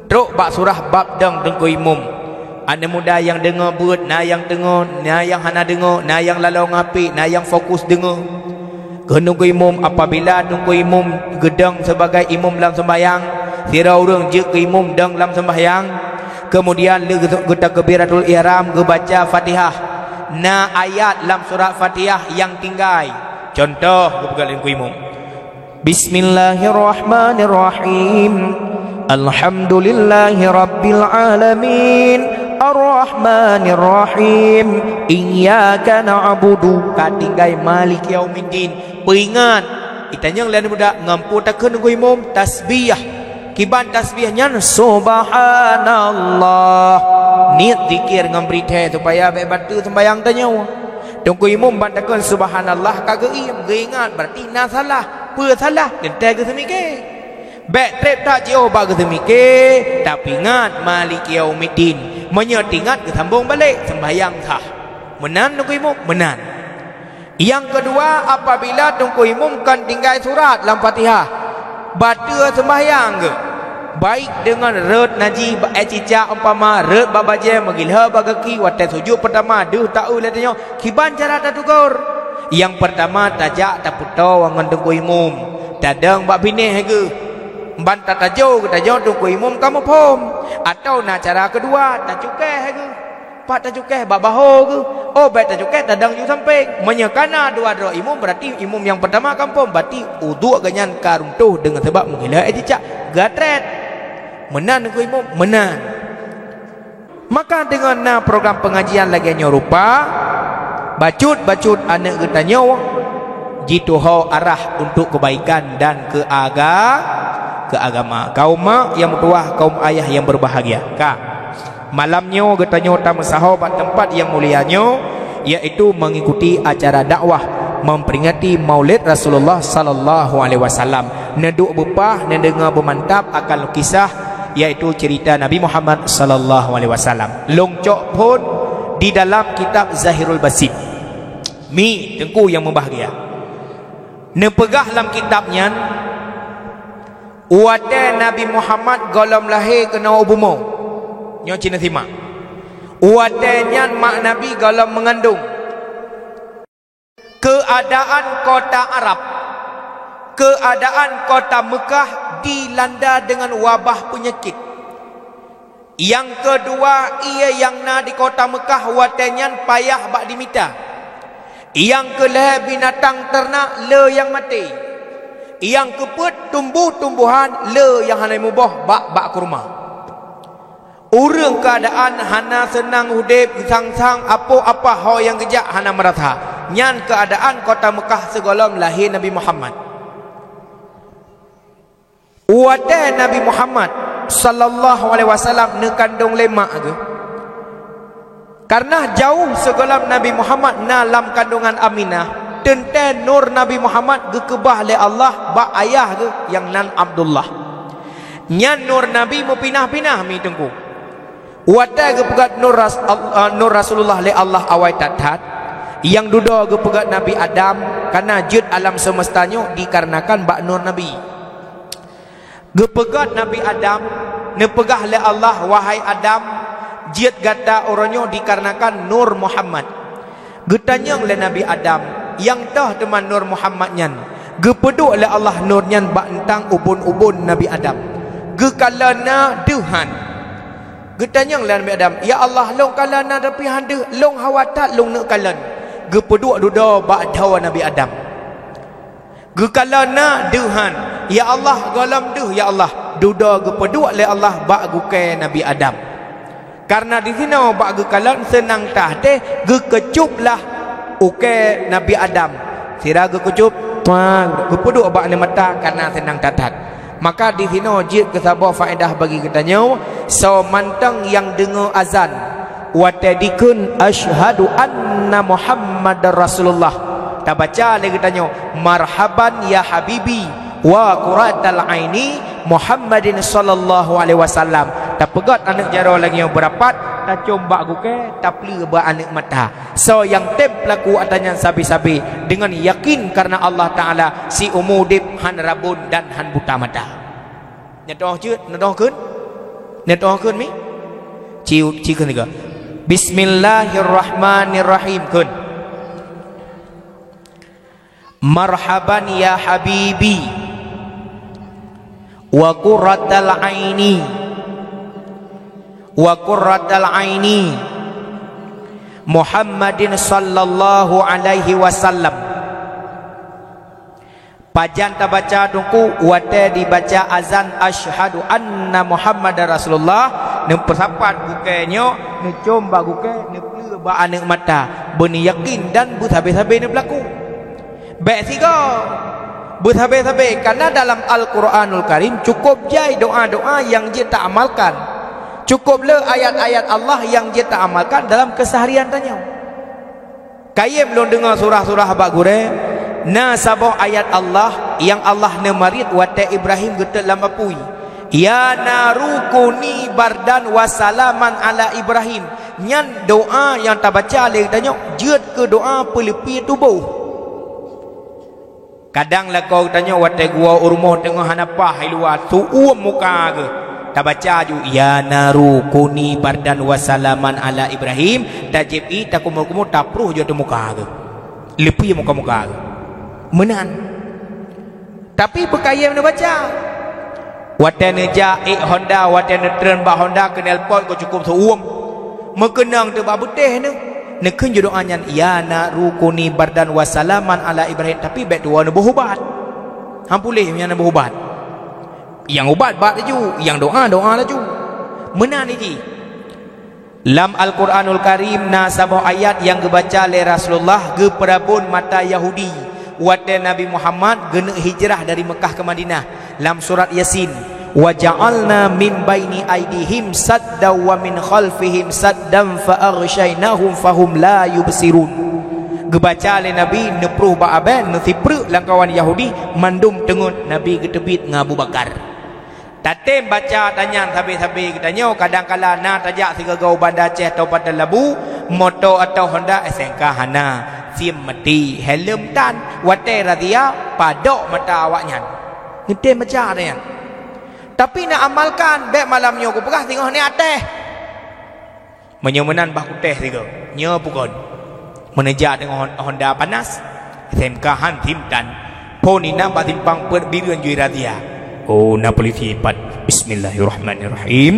Truk bak surah bab deng tunggu imam. Anak muda yang dengar buat, na yang tengok, na yang hana dengar, na yang lalau ngapi, na yang fokus dengar. Tunggu imam apabila tunggu imam gedang sebagai imam dalam sembahyang, sira urang je ke imam dang dalam sembahyang, kemudian le kita kabiratul ihram ge baca Fatihah. Na ayat dalam surah Fatihah yang tinggai. Contoh kepegalan ku imam. Bismillahirrahmanirrahim. Alhamdulillahi rabbil alamin. Ar-Rahmanir-Rahim. Iyyaka na'budu katinggai Malik Yaumiddin. Peringat itanya lain muda ngampu takun ku imam tasbih. Kiban tasbihnya subhanallah. Niat zikir ngambri teh supaya baik batu sembayang tanya. Tunggu imam bantakun subhanallah kagak ingat berarti na salah. Pe salah dan teh ke semike. Baik trep tak jauh bagi semike tapi ingat Malik Yaumiddin. Menyetingat kesambung balik sembahyang sah. Menan tunggu imam menan. Yang kedua apabila tunggu imam kan tinggal surat dalam Fatihah baca sembahyang ke baik dengan red naji cica umpama red babaje magilha bagaki watai sujud pertama duh tau latanya kiban cara tatukur. Yang pertama tajak taputo wangan tunggu imam dadang bak bineh ke bantah tajau tunggu imam kamu pom atau nak cara kedua tak cukai ke pak tak cukai bak baho ke baik tak cukai dadang ju sampai menyekana dua imam berarti imam yang pertama kampung berarti uduk ganyan karuntuh dengan sebab menghila cicak gatret menan tunggu imam menan. Maka dengan program pengajian lagi rupa bacut anak getanya jitu hau arah untuk kebaikan dan keagama kaum mak yang tua, kaum ayah yang berbahagia. Malamnya getanya utama sahabat tempat yang mulianya yaitu mengikuti acara dakwah memperingati Maulid Rasulullah sallallahu alaihi wasallam. Neduk bepah dengar bermantap akan kisah yaitu cerita Nabi Muhammad sallallahu alaihi wasallam. Longcok pun di dalam kitab Zahirul Basit. Mi tengku yang membahagia. Nepegah dalam kitabnya Uwate Nabi Muhammad golom lahir kena ubumo. Nyo Cina simak. Uwate nyan mak Nabi golom mengandung. Keadaan kota Arab, keadaan kota Mekah dilanda dengan wabah penyakit. Yang kedua ia yang na di kota Mekah uwate nyan payah bak dimita. Yang kelih binatang ternak le yang mati. Yang keput tumbuh-tumbuhan le yang hanai mubah bak kurma. Urang keadaan hana senang hudip sang-sang apa-apa hal yang kejak hana merasa. Nyan keadaan kota Mekah segolom lahir Nabi Muhammad. Uwate Nabi Muhammad sallallahu alaihi wasallam ne kandung lemak ke. Karena jauh segolom Nabi Muhammad dalam kandungan Aminah. Tenten nur Nabi Muhammad gekebah oleh Allah bak ayah ke yang nan Abdullah. Nyan nur Nabi mu pinah-pinah mi tengku. Wata ke pegat nur Rasulullah le Allah awai tatat. Yang duda ke pegat Nabi Adam karena jud alam semestanya dikarenakan bak nur Nabi. Gepegat Nabi Adam nepegah le Allah wahai Adam jud gata orangnya dikarenakan nur Muhammad. Getanya oleh Nabi Adam yang tah teman nur Muhammad nyan Gepeduk oleh Allah nurnyan bak entang ubun-ubun Nabi Adam. Gekalana Tuhan. Getanyang lah Nabi Adam, ya Allah long kalana tapi hande long hawatat long nak kalan. Gepeduk duda bak dawa Nabi Adam. Gekalana Tuhan, ya Allah galam duh ya Allah. Duda gepeduk oleh Allah bak gukai Nabi Adam. Karena di sini bak gekalan senang tah teh gekecuplah ukai Nabi Adam. Sira gekecup gepeduk bak ni mata karena senang tatat. Maka di sini jid kesabar faedah bagi katanya, so mantang yang dengar azan watadikun asyhadu anna Muhammadar Rasulullah. Tak baca lagi katanya, marhaban ya habibi wa quratal aini Muhammadin sallallahu alaihi wasallam. Tak pegat anak jaro lagi yang berapat, tak combak guke, tak peli ba anak mata. So yang tem pelaku atanya sabi-sabi dengan yakin karena Allah Taala si umudip han rabun dan han buta mata. Nyadoh chưa? Nyadoh keun? Nyadoh keun mi? Ciu keun juga. Bismillahirrahmanirrahim keun. Marhaban ya habibi wa qurratal aini Muhammadin sallallahu alaihi wasallam. Pajan tak baca dungku wate dibaca azan asyhadu anna Muhammadar Rasulullah. Ne persapat bukainya ne comba bukai ne pleu ba anak mata beni yakin dan bersabe-sabe ne berlaku. Baik siga bersabe-sabe karena dalam Al-Quranul Karim cukup jai doa-doa yang dia tak amalkan. Cukuplah ayat-ayat Allah yang dia tak amalkan dalam keseharian tanya. Kaya belum dengar surah-surah abak gure na sabah ayat Allah yang Allah ne marid wata Ibrahim getek lam apui. Ya narukuni bardan wasalaman ala Ibrahim. Nyan doa yang tak baca lagi tanya jeut ke doa pelepi tubuh. Kadang lah kau tanya wate gua urmoh tengah hanapah luar suum muka ke. Tak baca ju ya narukuni bardan wasalaman ala Ibrahim. Tajibi tak kumur-kumur tak pruh je tu muka ke. Lepi muka-muka ke. Menan. Tapi berkaya mana baca. Wate neja Honda, wate netren ba Honda kenal pot ko cukup suum. Mekenang tu ba beteh ne. Nekun je doanya ya narukuni bardan wasalaman ala Ibrahim. Tapi baik dua ne berubat. Hampulih yang ne berubat. Yang ubat bat laju, yang doa laju. Menan ni. Lam Al-Quranul Karim na sabah ayat yang dibaca oleh Rasulullah ge perabun mata Yahudi. Wate Nabi Muhammad gena hijrah dari Mekah ke Madinah. Lam surat Yasin, wa ja'alna min baini aidihim saddan wa min khalfihim saddan fa aghshaynahum fahum la yubsirun. Gebaca oleh Nabi nepruh ba aben netipruk langkawan Yahudi mandum tengut Nabi getebit ngabu Bakar. Tatem baca tanya sabi-sabi katanya kadang-kala na tajak sigagau bandar Aceh atau pada Labu motor atau Honda SNK hana sim mati helm tan wate radhia padok mata awaknya. Ni tem baca dia. Tapi nak amalkan baik malamnya aku pegah tengok ni ateh. Menyemenan bah kuteh tiga. Nya pukon. Menejak dengan Honda panas. SMK han timtan. Ponina batimpang perbiruan jui radhia. Oh na polisi pat. Bismillahirrahmanirrahim.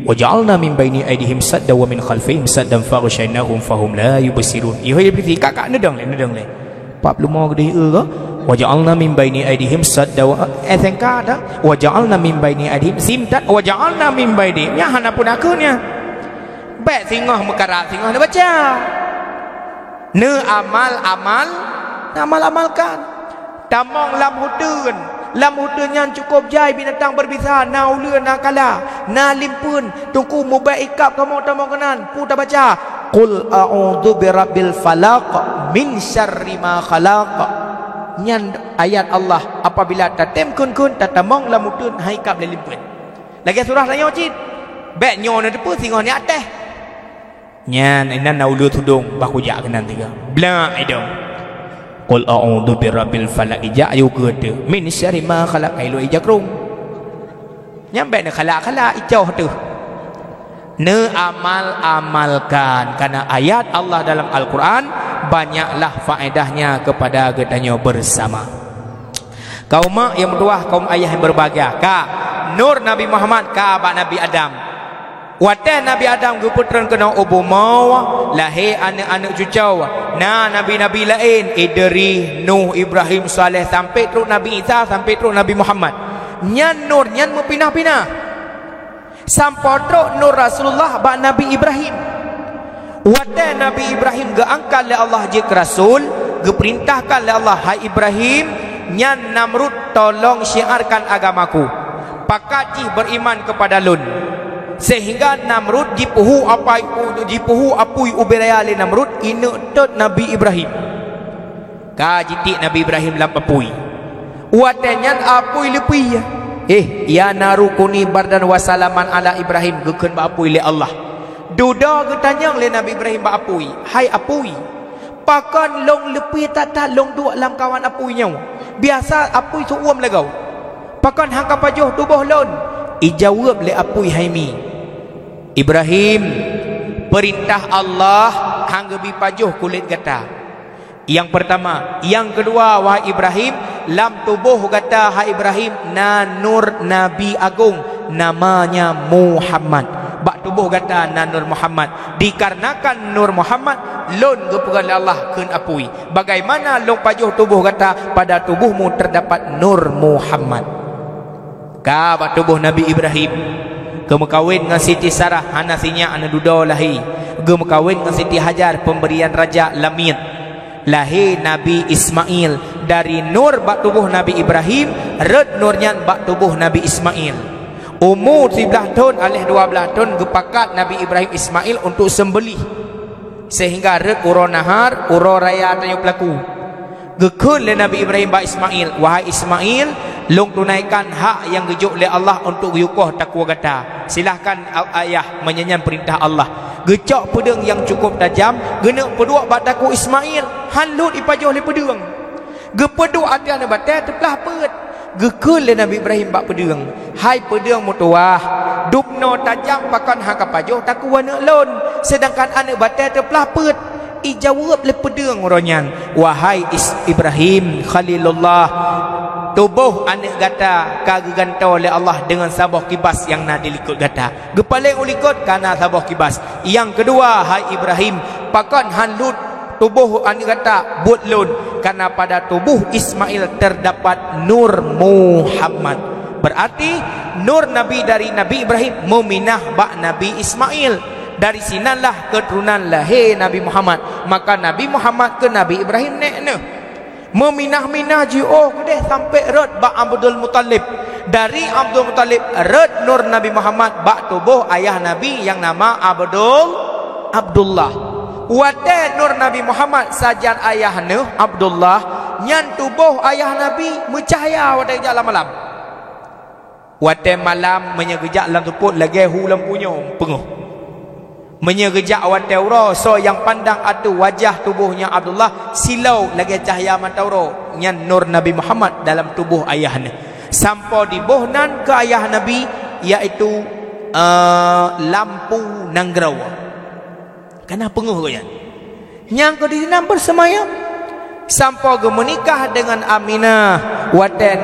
Wa ja'alna min baini aydihim sadda wa min khalfihim saddan faghshaynahum fahum la yubsirun. Ieu polisi kakak nedang le. 45 gede ke? Wa ja'alna min baini aydihim sadda wa SNK dah. Wa ja'alna min baini aydihim simtat wa ja'alna min baini. Nya hana pun akunya. Baik singah mekara singah dia baca. Ne amalkan. Tamong lam hudun. Lam hudun yang cukup jai binatang berbisa na ulun na kala na limpun tungku mubai ikap kamu tamong kanan pu tak baca qul a'udzu birabbil falaq min syarri ma khalaq. Nyan ayat Allah apabila tatem kun tatamong lam hudun hai kap le limpun. Lagi surah lain cit. Baik nyo na depu singah ni ateh. Nyan inan na ulun tudung bakujak kanan tiga. Bla idong. Qul a'udzu birabbil falaq ija ayu kete min syarri ma khalaq ailu ijakrung nyampe ne khalaq ijauh tu ne amalkan karena ayat Allah dalam Al-Quran banyaklah faedahnya kepada getanya bersama. Kaum mak yang bertuah, kaum ayah yang berbahagia. Ka nur Nabi Muhammad ka abak Nabi Adam. Watan Nabi Adam guputran kena obomaw lahir anak-anak cucau. Nah nabi-nabi lain Idris, Nuh, Ibrahim, Saleh sampai terus Nabi Isa, sampai terus Nabi Muhammad. Nyan nur nyan mempinah-pinah. Sampai terus nur Rasulullah bak Nabi Ibrahim. Watan Nabi Ibrahim geangkat oleh Allah je rasul, geperintahkan oleh Allah, hai Ibrahim, nyan Namrud tolong syiarkan agamaku. Pakatih beriman kepada lun. Sehingga Namrud jipuhu apui uberaya le Namrud ina tot Nabi Ibrahim. Ka jitik Nabi Ibrahim lam apui. Watanyan apui lepi ya. Ya narukuni bardan wasalaman ala Ibrahim gekeun ba apui le Allah. Duda getanyang le Nabi Ibrahim ba apui. Hai apui. Pakan long lepi tak long dua lam kawan apui nyau. Biasa apui suam legau. Pakan hang kapajoh tubuh lon. Ijawab le apui haimi. Ibrahim, perintah Allah hang gebi pajuh kulit gata. Yang pertama, yang kedua, wahai Ibrahim, lam tubuh gata hai Ibrahim na nur Nabi agung namanya Muhammad. Bak tubuh gata na nur Muhammad. Dikarenakan nur Muhammad lon gepegan Allah keun apui. Bagaimana long pajuh tubuh gata pada tubuhmu terdapat nur Muhammad. Ka bak tubuh Nabi Ibrahim. Kemekawin dengan Siti Sarah hanasinya ana duda lahi. Kemekawin dengan Siti Hajar pemberian Raja Lamid. Lahir Nabi Ismail dari nur bak tubuh Nabi Ibrahim, red nurnya bak tubuh Nabi Ismail. Umur 11 tahun alih 12 tahun gepakat Nabi Ibrahim Ismail untuk sembelih. Sehingga red uro nahar, uro raya tanya pelaku. Gekun le Nabi Ibrahim bak Ismail, wahai Ismail, long tunaikan hak yang gejuk oleh Allah untuk yukoh takwa gata. Silahkan ayah menyanyikan perintah Allah. Gecok pedang yang cukup tajam, genek peduk bak takwa Ismail, halut ipajoh le pedang. Gepeduk atian batai terpelah pet. Gekun le Nabi Ibrahim bak pedang. Hai pedang mutuah, dupno tajam pakan hak kapajoh takwa nak lon. Sedangkan anak batai terpelah pet. Ijawab le pedang ronyan, wahai Ibrahim Khalilullah, tubuh anak gata kagegantau oleh Allah dengan sabah kibas yang nak dilikut gata. Gepaling ulikut karena sabah kibas. Yang kedua, hai Ibrahim, pakan hanlut tubuh anak gata buat lun karena pada tubuh Ismail terdapat nur Muhammad. Berarti nur Nabi dari Nabi Ibrahim meminah bak Nabi Ismail. Dari sinalah keturunan lahir Nabi Muhammad. Maka Nabi Muhammad ke Nabi Ibrahim nekne meminah-minah ji'oh deh sampai red bak Abdul Muttalib. Dari Abdul Muttalib red nur Nabi Muhammad bak tubuh ayah Nabi yang nama Abdullah. Wate nur Nabi Muhammad sajan ayah Nuh Abdullah nyan tubuh ayah Nabi mencahaya wate gejak malam. Wate malam menyegejak lam tuput lagi hu lampunya penguh. Menyegejak wate uro so yang pandang atu wajah tubuhnya Abdullah silau lagi cahaya mata uro nyan nur Nabi Muhammad dalam tubuh ayahnya. Sampai di bohnan ke ayah Nabi iaitu lampu nanggrau. Karena penguh ko yan. Yang ke di sana bersemayam sampai ke menikah dengan Aminah wate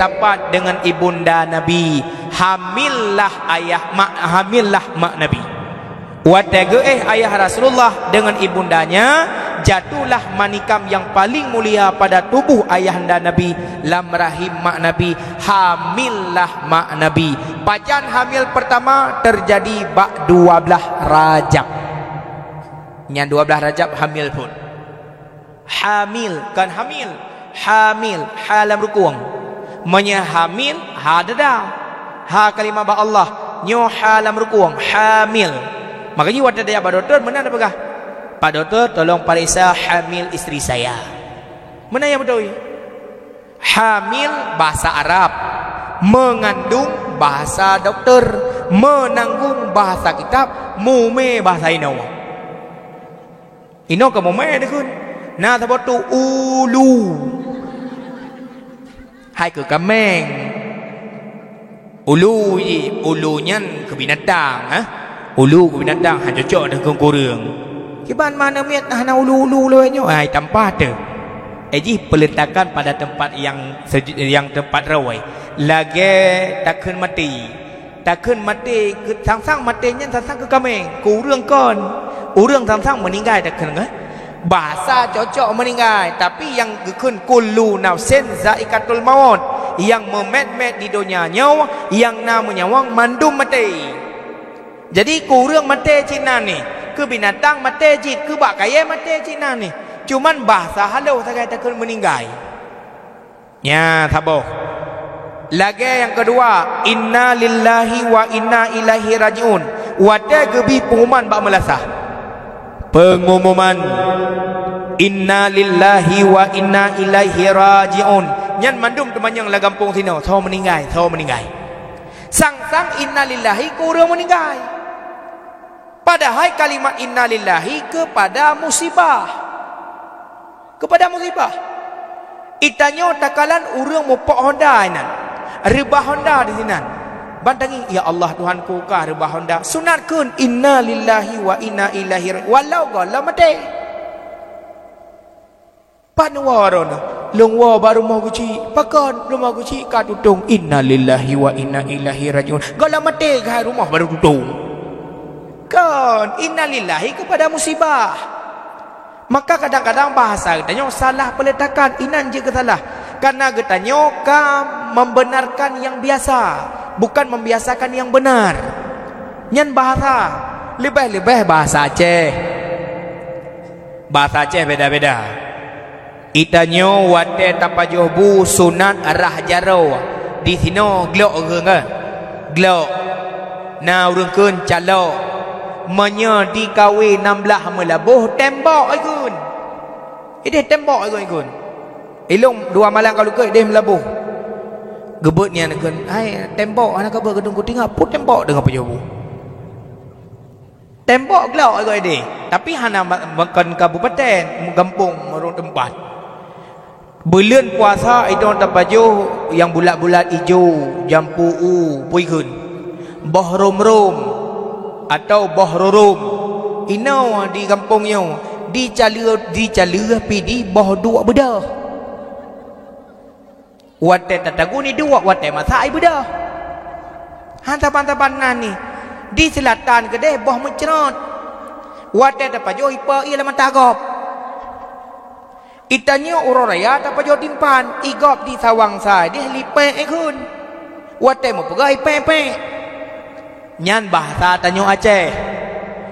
tapat dengan ibunda Nabi. Hamillah mak Nabi. Watege ayah Rasulullah dengan ibundanya jatuhlah manikam yang paling mulia pada tubuh ayahanda Nabi lam rahim mak Nabi. Hamillah mak Nabi. Pajan hamil pertama terjadi bak 12 Rajab. Yang 12 Rajab hamil pun. Hamil kan hamil. Hamil halam rukuang. Menyahamil hadada. Ha kalimah ba Allah. Nyo halam rukuang hamil. Makanya waktu dia Pak Doktor, mana ada pegah? Pak Doktor tolong periksa hamil istri saya. Mana yang betul? Hamil bahasa Arab, mengandung bahasa doktor, menanggung bahasa kitab, mume bahasa Ino. Ino ke mume ada kun? Nah sebab tu ulu. Hai ke kameng. Ulu je, ulunya ke binatang, ha? Ulu ke binatang han cocok dengan kurang. Kiban mana miat hana ulu-ulu lewatnya. Ai tanpa tu. peletakan pada tempat yang tempat rawai lagi takkan mati sang matinya sang ke kami ku urang sang meninggal takkan bahasa cocok meninggal tapi yang gekun kullu nafsin zaikatul maut yang memet di dunia nyawa yang namanya wang mandum mati jadi ku urang mati cina ni ke binatang mati jit ke bak kaya mati cina ni cuman bahasa halau sagai takkan meninggal ya taboh lagi yang kedua inna lillahi wa inna ilaihi rajiun wata gebi pengumuman bak melasah pengumuman inna lillahi wa inna ilaihi rajiun nyan mandum temanyang la kampung sino thau meninggal sang inna lillahi kurang meninggal padahal kalimat inna lillahi kepada musibah itanyo takalan urang mopok Honda inan rebah Honda di sinan bantangi ya Allah Tuhanku ka rebah Honda sunatkeun inna lillahi wa inna ilaihi walau gala mate panwarona lungwa baru mau guci pakon rumah guci ka tutung inna lillahi wa inna ilaihi rajiun gala mate ka rumah baru tutung kan inna lillahi kepada musibah. Maka kadang-kadang bahasa getanyo salah peletakan inan je ke salah karena getanyo membenarkan yang biasa bukan membiasakan yang benar nyan bahasa lebih bahasa Aceh beda-beda itanyo wate tapajobu sunat arah jaro di sino glok glok na urungkeun calok menya dikawin 16 melabuh tembok ikun ide tembok ikun ilung 2 malam kalau ke ide melabuh gebutnya ikun hai tembok anak kabar gedung kuting apa tembok dengan pejobu tembok gelak ikun ide tapi hana makan kabupaten kampung merung tempat bulan puasa itu tapajo yang bulat-bulat hijau jampu puikun boh rom atau bohrorum inau di kampungnya dicalur pidi boh dua bedah wate tatagu ni dua wate masai bedah hantapan-tapanan ni di selatan kedai boh mencerot wate tapajo ipa ialah matagop itanya uroraya tapajo timpan igop di sawang sai dia lipe ikun wate mo pegai pepe nyan bahasa Tanjung Aceh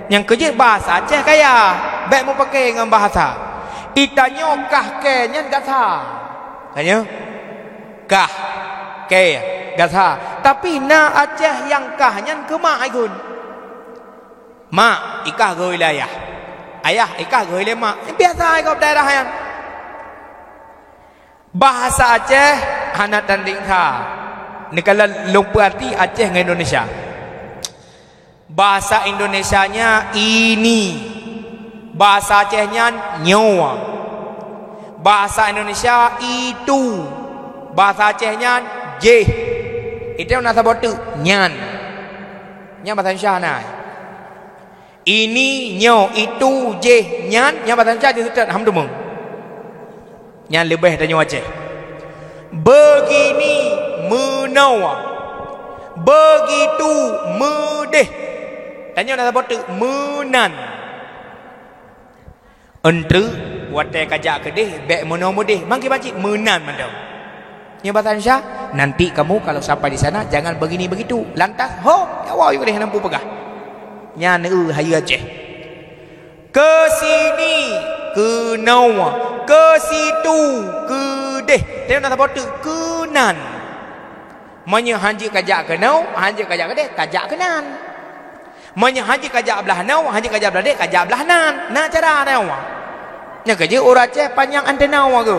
yang kerja bahasa Aceh kaya baik mau pakai dengan bahasa itanyo kah ke nyan gasa tanya kah ke gasa tapi na Aceh yang kah nyan ke mak ikun mak ikah goi lah ayah ikah goi le mak biasa ikut daerah yang bahasa Aceh hana tanding kha nekala lumpati Aceh dengan Indonesia bahasa Indonesianya ini bahasa Acehnya nyawa bahasa Indonesia itu bahasa Acehnya je itu nak sebut tu nyan bahasa Indonesia nah ini nyo itu je nyan bahasa Indonesia dia tutup hamdumung nyan lebih dari Aceh begini menawa begitu medeh tanya nak sebut tu menan entre wate kajak kedih bek monomodeh mangki baci menan mandau nya bahasa Indonesia nanti kamu kalau sampai di sana jangan begini begitu lantas ho ya wah you deh nampu pegah nya neu hayu Aceh ke sini ke nawa ke situ ke deh tanya nak sebut tu kenan manya hanji kajak ke nau hanji kajak ke deh kajak kenan manya haji kajak belah nau haji kajak belah dek kajak belah nan na cara nau nya kerja orang Aceh panjang antena ke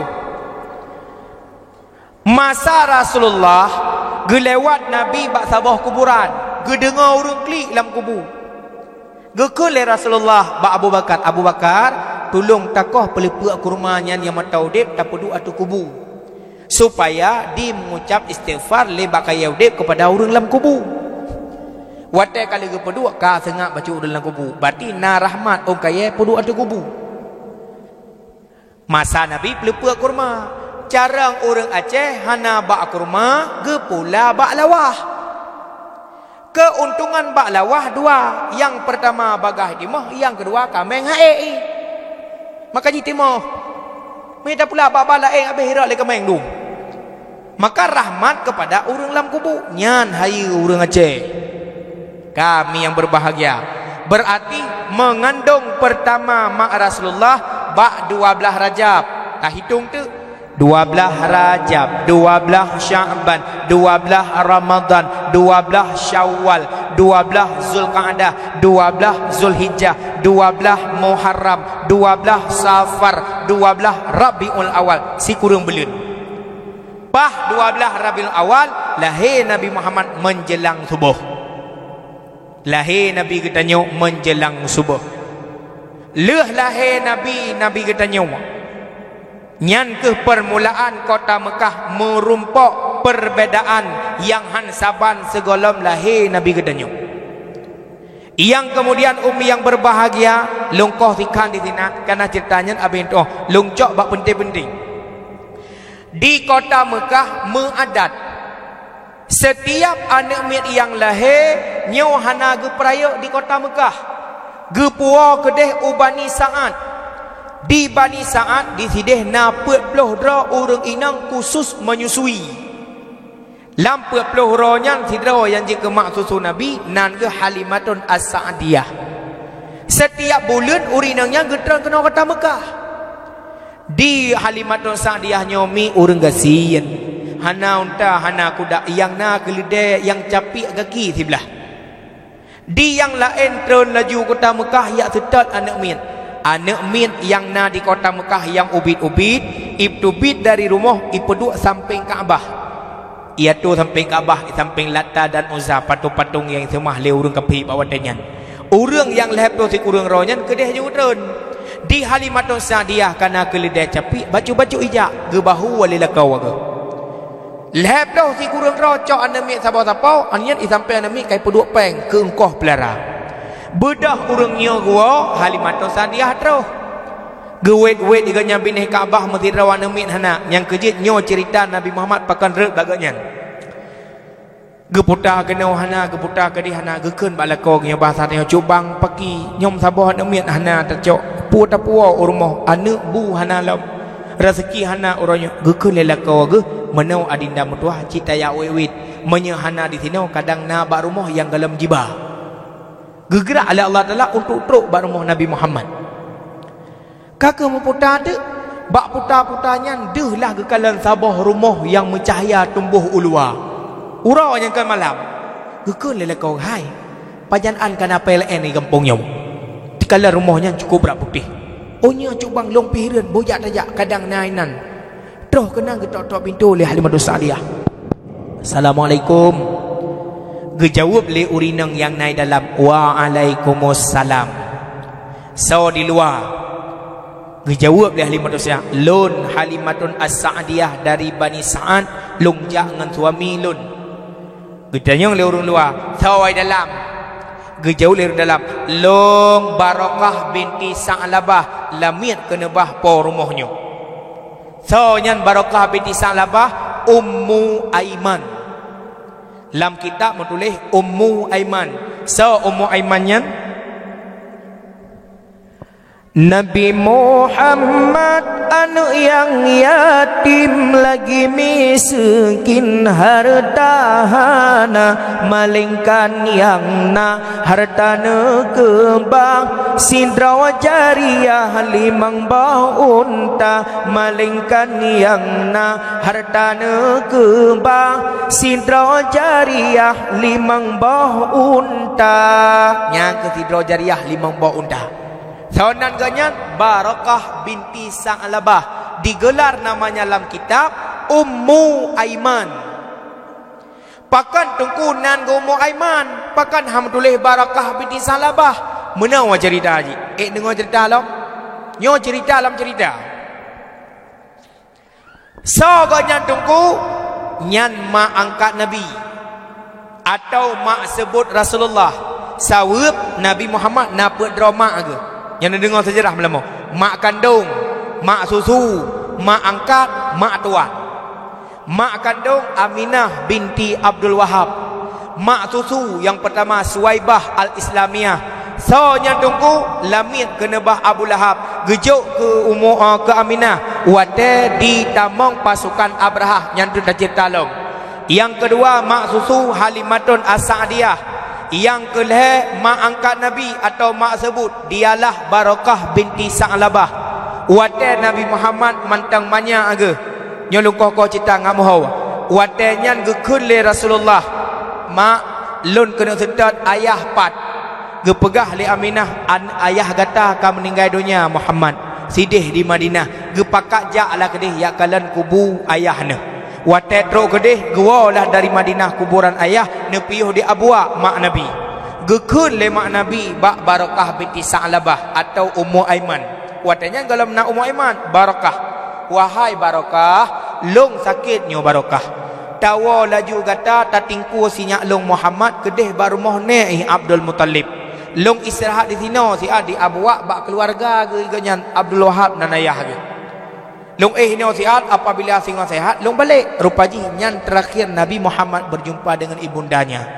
masa Rasulullah gelewat Nabi bak sabah kuburan gedengar urang klik dalam kubur gekele Rasulullah bak Abu Bakar tolong takoh pelepuk kurmanya yang matau dep tapudu atu kubur supaya di mengucap istighfar le bakayau dep kepada urang dalam kubur wate kali ke pedua ka sengak baca dalam kubur berarti na rahmat orang kaya pedua ada kubur Masa Nabi pelupa kurma. Carang orang Aceh hana bak kurma, ge pula bak lawah. Keuntungan bak lawah dua. Yang pertama bagah timah, yang kedua kameng hae. Maka ji timah. Minta pula bak lain habis hirak le kameng dum. Maka rahmat kepada orang lam kubu. Nyan hayu orang Aceh. Kami yang berbahagia. Berarti mengandung pertama mak Rasulullah bak 12 Rajab. Dah hitung tu 12 Rajab, 12 Sya'ban, 12 Ramadan, 12 Syawal, 12 Zulqa'dah, 12 Zulhijjah, 12 Muharram, 12 Safar, 12 Rabiul Awal. Si kurang belun. Bah 12 Rabiul Awal lahir Nabi Muhammad menjelang subuh. Lahir Nabi katanya menjelang subuh. Leh lahir Nabi katanya nyan ke permulaan kota Mekah merumpak perbedaan yang hansaban segolom lahir Nabi katanya. Yang kemudian umi yang berbahagia lungkoh tikan di sini karena ceritanya abin tu lungcok bak penting-penting. Di kota Mekah meadat setiap anak mit yang lahir nyo hana ge peraya di kota Mekah. Ge puah kedeh ubani Sa'ad. Di Bani Sa'ad di sideh na 40 dra orang inang khusus menyusui. Lam 40 ronya sidra yang jika mak susu Nabi nan ke Halimatun As-Sa'diyah. Setiap bulan urinangnya getran kena kota Mekah. Di Halimatun Sa'diyah nyomi orang gasian. Hana unta hana kuda yang na keledai yang capi kaki sebelah. Di yang lain tron laju kota Mekah ya setat anak min. Anak min yang na di kota Mekah yang ubit-ubit, ibtubit dari rumah ipeduk samping Kaabah. Ia tu samping Kaabah, samping Lata dan Uzza, patung-patung yang semah le urang kapi bawadannya. Urang yang lehap tu si urang ronyan kedeh je utreun. Di Halimatun Sa'diyah kana keledai capi, baju-baju ijak, ge bahu wali lakau ge. Lehap tu si urang rocok anak min sapa-sapa, anyan i sampai anak min kai peduk peng ke engkoh pelara. Bedah urangnya gua Halimatun Sa'diyah terus. Gewet-wet juga nyambi nih Kaabah mesti rawan min hana. Yang kejit nyo cerita Nabi Muhammad pakan rek baganya. Geputa kena hana, geputa kedi hana, geken balako nya bahasa nya cubang pagi nyom sabah min hana tercok. Puta-pua urmoh anu bu hana lam. Rezeki hana urangnya geken lelako ge menau adinda mutuah cita ya wewit. Menyehana di sini kadang na bak rumah yang dalam jibah. Gegerak oleh Allah Ta'ala untuk truk bak rumah Nabi Muhammad. Kakak memputar tu bak putar-putarnya dehlah kekalan sabah rumah yang mencahaya tumbuh ulua. Urau yang kan malam. Gekun lele kau hai. Pajanaan kana PLN ni kampung nyom. Dikala rumahnya cukup berapa pih. Ohnya cubang long pihiran bojak tajak kadang nainan. Terus kena getok-tok pintu oleh Halimatun Sa'diyah. Assalamualaikum. Gejawab le urinang yang naik dalam Waalaikumsalam. So di luar gejawab le Halimatun Sa'diyah. Lun Halimatun As-Sa'diyah dari Bani Sa'ad lungjak dengan suami lun. Gedanyang le urang luar. So di dalam gejawab le dalam Long Barakah binti Sa'labah lamit kena bah po rumahnya. So nyan Barakah binti Sa'labah Ummu Aiman. Dalam kitab menulis Ummu Aiman. So Ummu Aimannya Nabi Muhammad anu yang yatim lagi miskin hartahana malingkan yang na hartana kembang sidra jariyah limang bau unta malingkan yang na hartana kembang sidra jariyah limang bau unta. Yang ke sidra jariyah limang bau unta. Sawanan ganyan Barakah binti Sa'labah digelar namanya dalam kitab Ummu Aiman. Pakan tungkunan ke Ummu Aiman, pakan ham tulis Barakah binti Sa'labah. Menau cerita haji. Dengar cerita lo. Nyo cerita dalam cerita. So ganyan tungku nyan mak angkat Nabi atau mak sebut Rasulullah. Sawab Nabi Muhammad na put drama ke. Yang dengar sejarah melama mak kandung mak susu, mak angkat, mak tua. Mak kandung Aminah binti Abdul Wahab. Mak susu yang pertama Suwaibah Al-Islamiyah. So nya tunggu lamit ke Nebah Abu Lahab, gejuk ke ke Aminah, wate di tamong pasukan Abrahah yang tu dah cerita long. Yang kedua mak susu Halimatun As-Sa'diyah. Yang kelih mak angkat Nabi atau mak sebut dialah Barakah binti Sa'labah. Wate Nabi Muhammad mantang manya aga. Nyolong kau cerita ngamuhau. Wate nyan gekun le Rasulullah. Mak lun kena sedat ayah pat. Gepegah li Aminah ayah kata akan meninggal dunia Muhammad sidih di Madinah. Gepakak jak lah kedih yak kalan kubu ayahna. Wate trok kedih gua lah dari Madinah kuburan ayah nepiuh di Abwa mak Nabi. Gekun le mak Nabi bak Barakah binti Sa'labah atau Ummu Aiman. Watenya kalau nak Ummu Aiman Barakah. Wahai Barakah, long sakitnya Barakah. Tawa laju kata tatingku sinyak long Muhammad kedih baru mohne Abdul Muttalib. Long istirahat di sini si di Abwa bak keluarga ke ganyan Abdul Wahab dan ayah ke. Long ni sihat apabila singa sehat long balik. Rupanya nyan terakhir Nabi Muhammad berjumpa dengan ibundanya.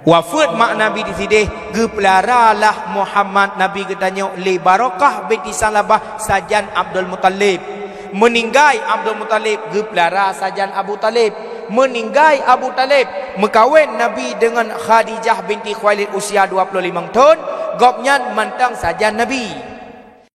Wafat mak Nabi di sini gepelaralah Muhammad Nabi katanya li Barakah binti Sa'labah sajan Abdul Muttalib. Meninggai Abdul Muttalib gepelara sajan Abu Talib. Meninggai Abu Talib mekawin Nabi dengan Khadijah binti Khuwailid usia 25 tahun. Gopnyan mantang sajan Nabi.